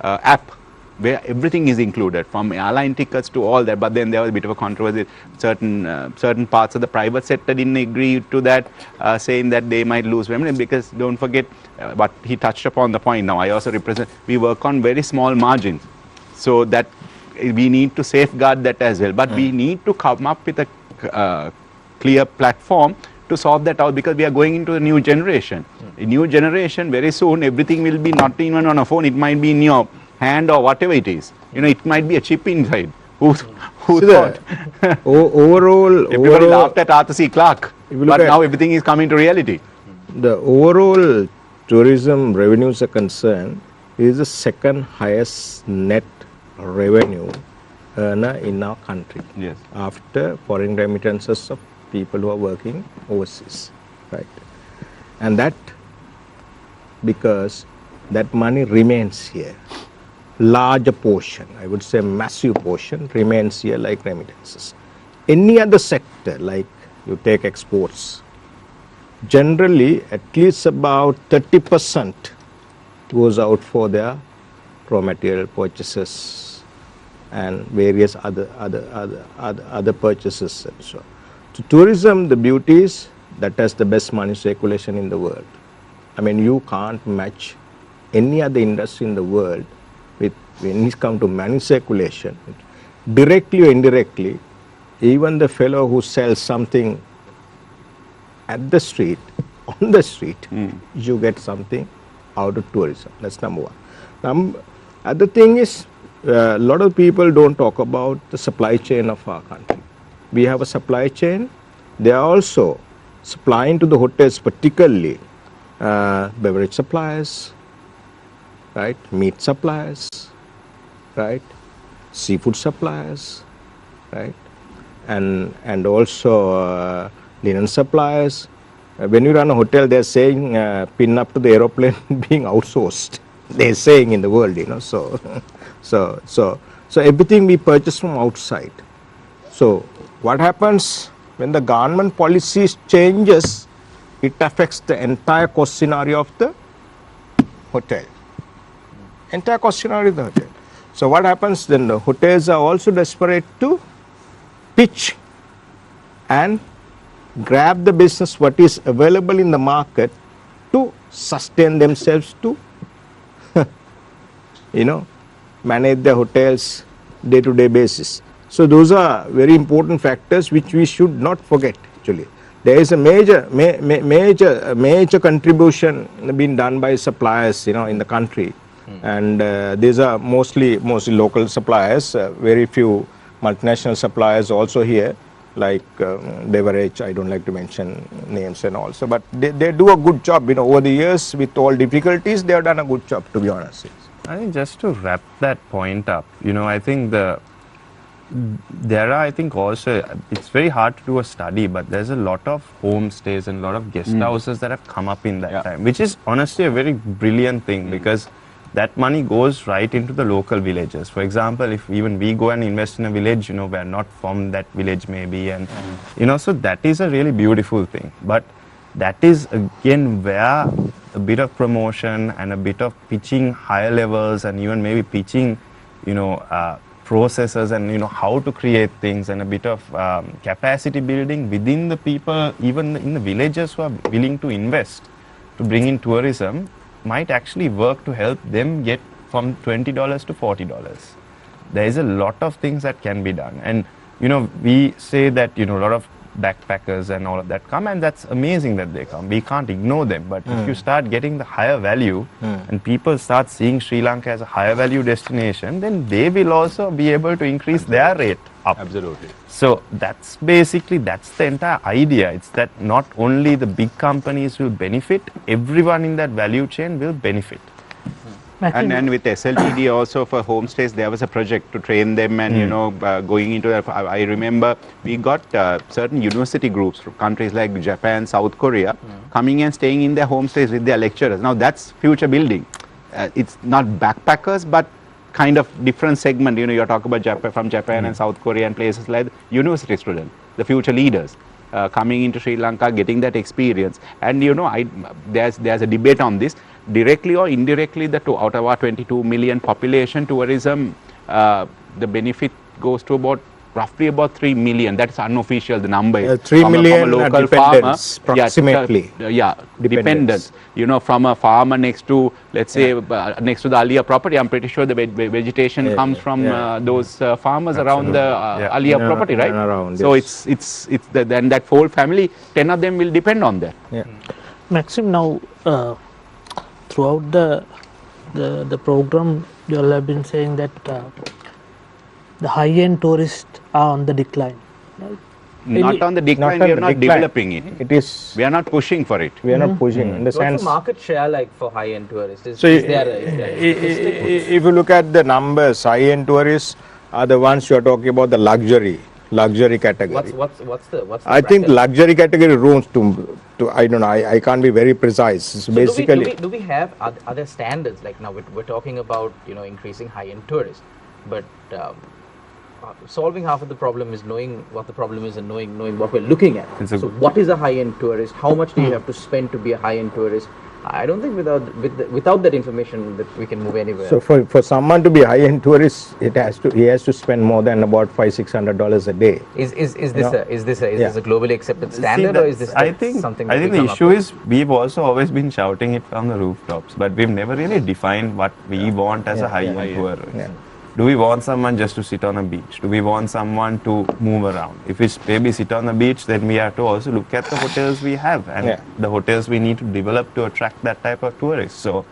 app, where everything is included, from airline tickets to all that. But then there was a bit of a controversy. Certain parts of the private sector didn't agree to that, saying that they might lose revenue, because don't forget what he touched upon the point. Now I also represent, we work on very small margins, so that we need to safeguard that as well. But we need to come up with a clear platform to solve that out, because we are going into a new generation. A new generation, very soon everything will be not even on a phone, it might be in your hand or whatever it is. It might be a chip inside. Who thought? Overall, laughed at Arthur C. Clarke, but now everything is coming to reality. The overall tourism revenues are concerned, is the second highest net revenue earner in our country. Yes. After foreign remittances of people who are working overseas, right? And that because that money remains here. Larger portion, I would say massive portion, remains here like remittances. Any other sector, like you take exports, generally at least about 30% goes out for their raw material purchases and various other purchases and so on. So tourism, the beauty is that has the best money circulation in the world. I mean, you can't match any other industry in the world with, when it comes to money circulation, directly or indirectly. Even the fellow who sells something at the street, on the street, you get something out of tourism. That's number one. Other thing is, a lot of people don't talk about the supply chain of our country. We have a supply chain. They are also supplying to the hotels, particularly beverage suppliers, right? Meat suppliers, right? Seafood suppliers, right? And also linen suppliers. When you run a hotel, they're saying pin up to the aeroplane being outsourced. They're saying in the world, So everything we purchase from outside. So what happens when the government policies changes? It affects the entire cost scenario of the hotel. Entire cost scenario of the hotel. So what happens then? The hotels are also desperate to pitch and grab the business what is available in the market to sustain themselves, to manage their hotels day-to-day basis. So those are very important factors which we should not forget actually. there is a major contribution being done by suppliers, in the country, and these are mostly local suppliers. Very few multinational suppliers also here, like Beverage. I don't like to mention names and also, but they do a good job. Over the years, with all difficulties, they have done a good job, to be honest. I think just to wrap that point up, I think there are, I think also, it's very hard to do a study, but there's a lot of homestays and a lot of guest houses that have come up in that time, which is honestly a very brilliant thing, because that money goes right into the local villages. For example, if even we go and invest in a village, we're not from that village maybe, and so that is a really beautiful thing. But that is again where a bit of promotion and a bit of pitching higher levels, and even maybe pitching, processes and how to create things, and a bit of capacity building within the people, even in the villages who are willing to invest to bring in tourism, might actually work to help them get from $20 to $40. There is a lot of things that can be done, and we say that a lot of backpackers and all of that come, and that's amazing that they come. We can't ignore them, but if you start getting the higher value and people start seeing Sri Lanka as a higher value destination, then they will also be able to increase their rate up. Absolutely. So that's the entire idea. It's that not only the big companies will benefit, everyone in that value chain will benefit. And with SLTD also for homestays, there was a project to train them, and going into that. I remember we got certain university groups from countries like Japan, South Korea, coming and staying in their homestays with their lecturers. Now that's future building. It's not backpackers, but kind of different segment. You're talking about from Japan and South Korea and places like university students, the future leaders. Coming into Sri Lanka, getting that experience, and there's a debate on this. Directly or indirectly, out of our 22 million population, tourism, the benefit goes to roughly about 3 million. That's unofficial, the number. 3 million from a local dependents, farmer, approximately. Dependents. From a farmer next to, let's say, next to the Alia property. I'm pretty sure the vegetation comes from those farmers around the Alia property, right? Around, so it's then that whole family, 10 of them will depend on that. Maxime, now throughout the program, you all have been saying that the high-end tourists are on the decline. Right? Not on the decline, we are not developing it. We are not pushing for it. We are not pushing. In the sense, what's the market share like for high-end tourists? So if you look at the numbers, high-end tourists are the ones you are talking about, the luxury category. What's the I think luxury category rooms to I don't know, I can't be very precise. So basically, do we have other standards? Like now we're talking about increasing high-end tourists, but solving half of the problem is knowing what the problem is and knowing what we're looking at. So what is a high-end tourist? How much do you have to spend to be a high-end tourist? I don't think without that information that we can move anywhere. So for someone to be a high-end tourist, he has to spend more than about $500-600 a day. Is this a globally accepted standard, or is this something? I think the issue is we've also always been shouting it from the rooftops, but we've never really defined what we want as a high-end tourist. Do we want someone just to sit on a beach? Do we want someone to move around? If it's maybe sit on the beach, then we have to also look at the hotels we have and the hotels we need to develop to attract that type of tourists. So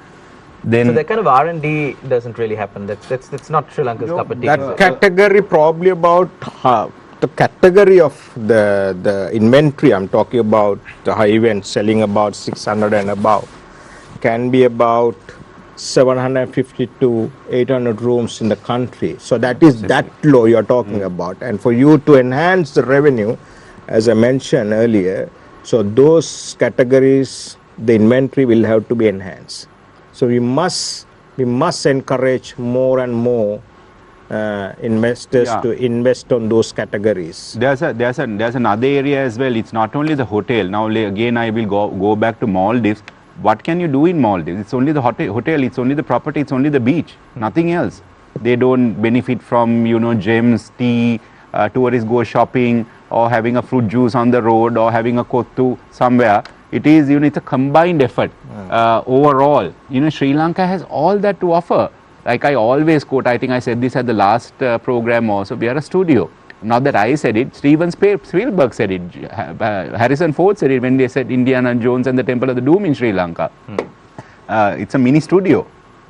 that kind of R&D doesn't really happen. That's not Sri Lanka's cup of tea. That category probably about the category of the inventory I'm talking about, the high event selling about 600 and above, can be about 750 to 800 rooms in the country. So that is that low you're talking about. And for you to enhance the revenue, as I mentioned earlier, so those categories, the inventory will have to be enhanced. So we must encourage more and more investors to invest on those categories. There's another area as well. It's not only the hotel. Now again I will go back to Maldives. What can you do in Maldives? It's only the hotel, it's only the property, it's only the beach, nothing else. They don't benefit from, gems, tea, tourists go shopping, or having a fruit juice on the road, or having a kottu somewhere. It is, it's a combined effort overall. Sri Lanka has all that to offer. Like I always quote, I think I said this at the last program also, we are a studio. not that I said it, Steven Spielberg said it, Harrison Ford said it when they said Indiana Jones and the Temple of the Doom in Sri Lanka. It's a mini studio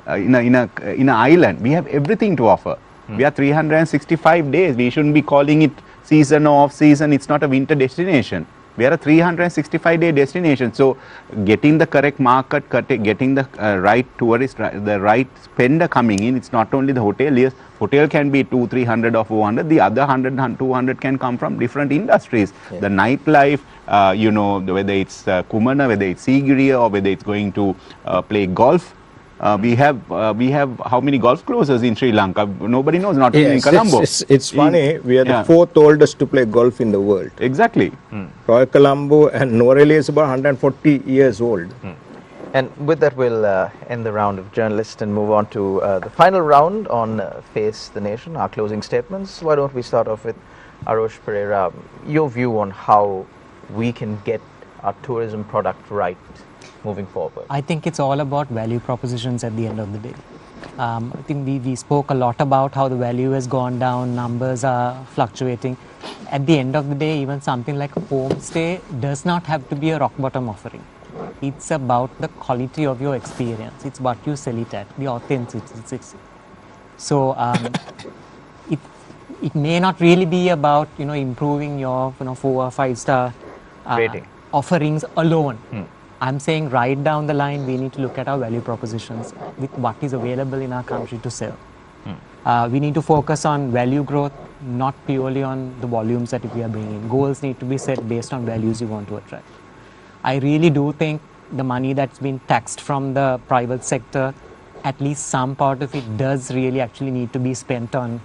in an island. We have everything to offer. We are 365 days. We shouldn't be calling it season or off season. It's not a winter destination. We are a 365-day destination. So getting the correct market, getting the right tourist, the right spender coming in, it's not only the hotel. Yes, hotel can be 200, 300 or 400. The other 100, 200 can come from different industries. Yeah. The nightlife, whether it's Kumana, whether it's Sigiriya, or whether it's going to play golf. We have how many golf courses in Sri Lanka? Nobody knows, not even in Colombo. It's funny, we are the fourth oldest to play golf in the world. Exactly. Royal Colombo and Norelli is about 140 years old. And with that, we'll end the round of journalists and move on to the final round on Face the Nation, our closing statements. Why don't we start off with Arosha Perera, your view on how we can get our tourism product right moving forward? I think it's all about value propositions at the end of the day. I think we spoke a lot about how the value has gone down, numbers are fluctuating. At the end of the day, even something like a homestay does not have to be a rock bottom offering. It's about the quality of your experience. It's what you sell it at, the authenticity. So it may not really be about improving your 4 or 5 star rating offerings alone. I'm saying right down the line, we need to look at our value propositions with what is available in our country to sell. We need to focus on value growth, not purely on the volumes that we are bringing. Goals need to be set based on values you want to attract. I really do think the money that's been taxed from the private sector, at least some part of it does really actually need to be spent on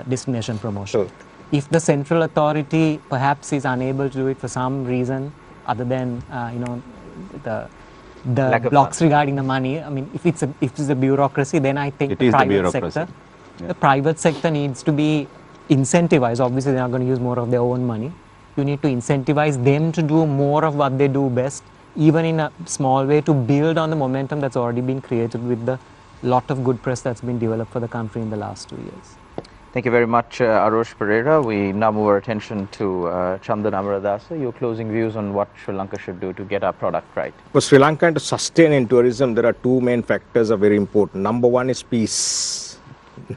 destination promotion. Sure. If the central authority perhaps is unable to do it for some reason other than the blocks regarding the money, I mean, if it's a bureaucracy, then I think the private sector needs to be incentivized. Obviously, they're not going to use more of their own money. You need to incentivize them to do more of what they do best, even in a small way, to build on the momentum that's already been created with the lot of good press that's been developed for the country in the last 2 years. Thank you very much, Arosha Perera. We now move our attention to Chandana Amaradasa. Your closing views on what Sri Lanka should do to get our product right. For Sri Lanka to sustain in tourism, there are 2 main factors are very important. Number 1 is peace.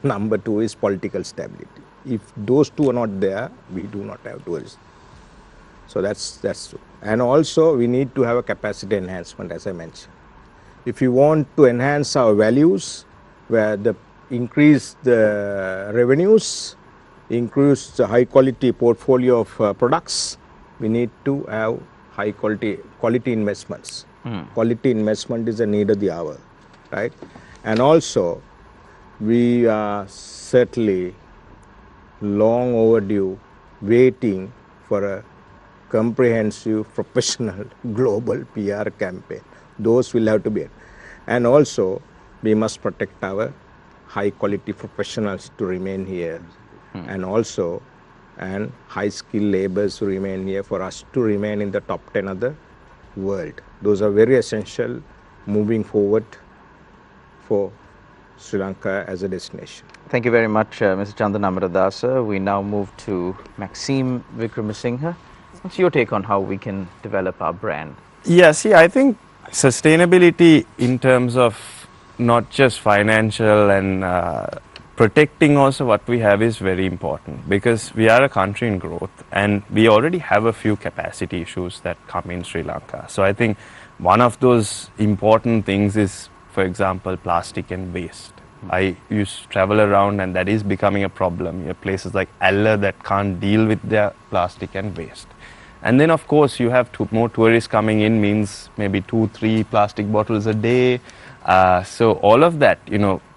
Number 2 is political stability. If those 2 are not there, we do not have tourism. So that's true. And also we need to have a capacity enhancement, as I mentioned. If you want to enhance our values, where the increase the revenues, increase the high quality portfolio of products, we need to have high quality investments. Quality investment is a need of the hour, right? And also we are certainly long overdue waiting for a comprehensive professional global PR campaign. Those will have to be, and also we must protect our high quality professionals to remain here, and also high skilled laborers to remain here for us to remain in the top 10 of the world. Those are very essential moving forward for Sri Lanka as a destination. Thank you very much, Mr. Chandana Amaradasa. We now move to Maxime Wickramasinghe. What's your take on how we can develop our brand? Yeah, see, I think sustainability in terms of not just financial and protecting also what we have is very important, because we are a country in growth and we already have a few capacity issues that come in Sri Lanka. So I think one of those important things is, for example, plastic and waste. I used to travel around and that is becoming a problem. You have places like Alla that can't deal with their plastic and waste. And then of course you have more tourists coming in, means maybe 2-3 plastic bottles a day. So all of that,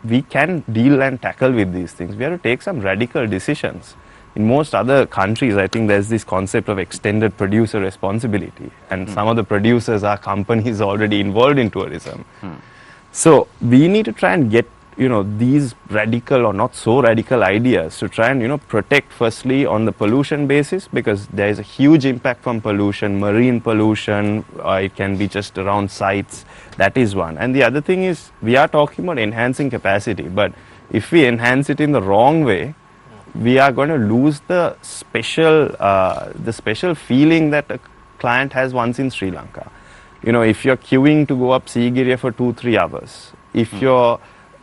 we can deal and tackle with these things. We have to take some radical decisions. In most other countries, I think there's this concept of extended producer responsibility, and some of the producers are companies already involved in tourism. So we need to try and get these radical or not so radical ideas to try and protect firstly on the pollution basis, because there is a huge impact from pollution, marine pollution, it can be just around sites. That is one. And the other thing is, we are talking about enhancing capacity, but if we enhance it in the wrong way, we are going to lose the special feeling that a client has once in Sri Lanka. You know, if you're queuing to go up Sigiriya for 2-3 hours, if you're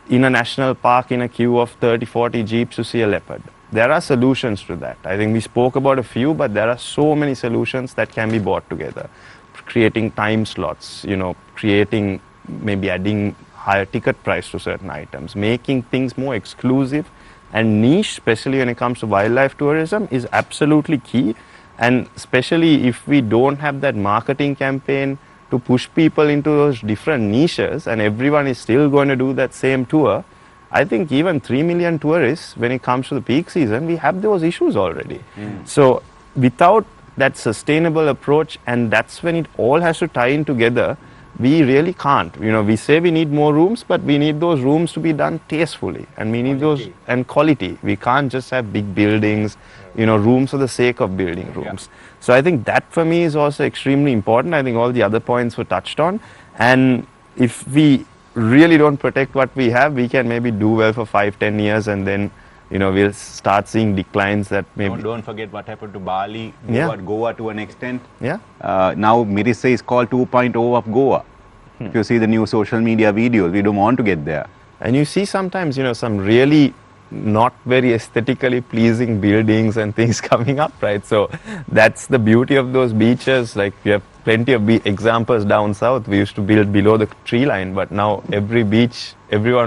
in a national park in a queue of 30-40 jeeps to see a leopard, there are solutions to that. I think we spoke about a few, but there are so many solutions that can be brought together. Creating time slots, you know, creating, maybe adding higher ticket price to certain items, making things more exclusive and niche, especially when it comes to wildlife tourism, is absolutely key. And especially if we don't have that marketing campaign to push people into those different niches and everyone is still going to do that same tour, I think even 3 million tourists, when it comes to the peak season, we have those issues already. So without that sustainable approach, and that's when it all has to tie in together, we really can't. You know, we say we need more rooms, but we need those rooms to be done tastefully, and we need those, and quality. We can't just have big buildings, you know, rooms for the sake of building rooms. So I think that for me is also extremely important. I think all the other points were touched on, and if we really don't protect what we have, we can maybe do well for 5-10 years, and then, you know, we'll start seeing declines that maybe... Don't forget what happened to Bali, Yeah. Goa to an extent. Yeah. Now Mirissa is called 2.0 of Goa. If you see the new social media videos, we don't want to get there. And you see sometimes, you know, some really not very aesthetically pleasing buildings and things coming up, right? So that's the beauty of those beaches. Like, we have plenty of examples down south. We used to build below the tree line, but now every beach,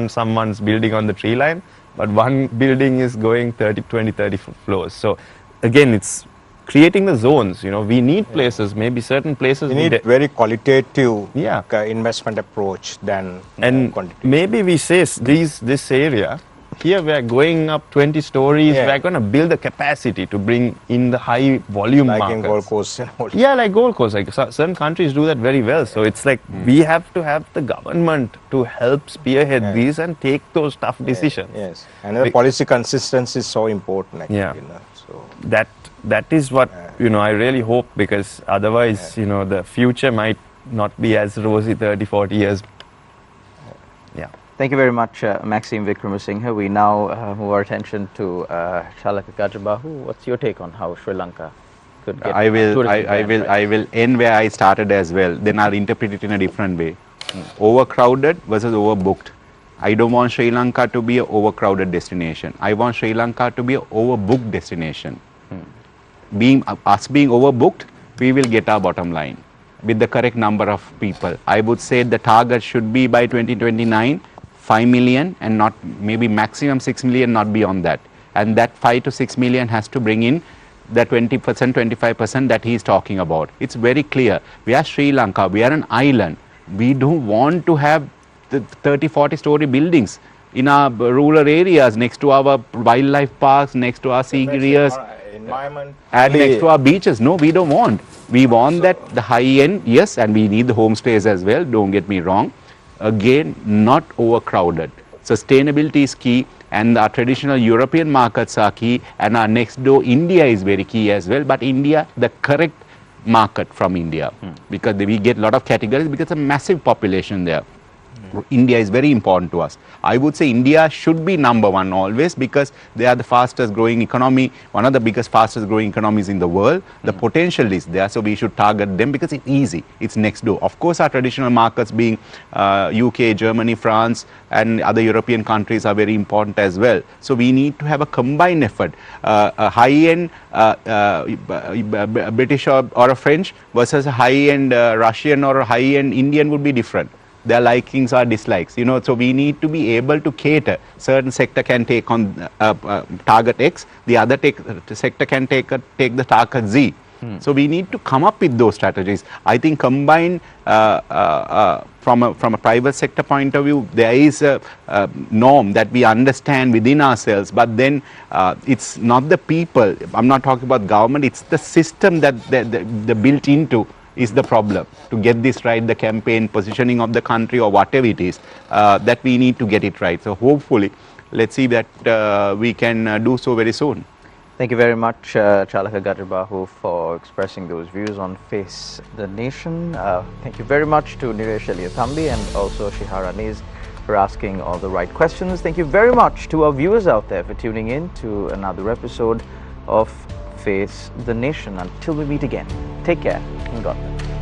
someone's building on the tree line, but one building is going 20-30 floors. So again, it's creating the zones. You know, we need places, maybe certain places. We need very qualitative Yeah. investment approach than And quantitative. maybe we say this area, here we are going up 20 stories, Yeah. we are going to build the capacity to bring in the high volume like markets. in Gold Coast and all. Yeah, like Gold Coast. Like certain countries do that very well. So it's like we have to have the government to help spearhead these and take those tough decisions. Yes, and the policy consistency is so important. Actually, Yeah. you know, so That is what, you know, I really hope, because otherwise, you know, the future might not be as rosy 30-40 years. Yeah. Thank you very much, Maxime Wickramasinghe. We now move our attention to Chalaka Gajabahu. What's your take on how Sri Lanka could get tourism brand I will end where I started as well. Then I'll interpret it in a different way. Overcrowded versus overbooked. I don't want Sri Lanka to be an overcrowded destination. I want Sri Lanka to be an overbooked destination. Being overbooked, we will get our bottom line with the correct number of people. I would say the target should be by 2029, 5 million, and not maybe maximum 6 million, not beyond that. And that 5 to 6 million has to bring in the 20%, 25% that he is talking about. It's very clear. We are Sri Lanka. We are an island. We don't want to have the 30, 40 story buildings in our rural areas, next to our wildlife parks, next to our sea areas, environment and next to our beaches. No, we don't want. We want that the high end, yes, and we need the homestays as well, don't get me wrong. Again, not overcrowded. Sustainability is key, and our traditional European markets are key, and our next door India is very key as well. But India, the correct market from India, because we get a lot of categories, because a massive population there. India is very important to us. I would say India should be number one always, because they are the fastest growing economy, one of the biggest fastest growing economies in the world. The potential is there, so we should target them because it's easy, it's next door. Of course, our traditional markets being UK, Germany, France and other European countries are very important as well. So we need to have a combined effort. A high-end British or a French versus a high-end Russian or a high-end Indian would be different. Their likings or dislikes, you know, so we need to be able to cater. Certain sector can take on target X, the other sector can take the target Z. So we need to come up with those strategies. I think combined from a private sector point of view, there is a norm that we understand within ourselves, but then it's not the people. I'm not talking about government, it's the system that the built into is the problem. To get this right, the campaign, positioning of the country or whatever it is, that we need to get it right. So hopefully, let's see that we can do so very soon. Thank you very much, Chalaka Gajabahu, for expressing those views on Face the Nation. Thank you very much to Niresh Eliathambi and also Shihara Niz for asking all the right questions. Thank you very much to our viewers out there for tuning in to another episode of Face the Nation. Until we meet again, take care and God bless.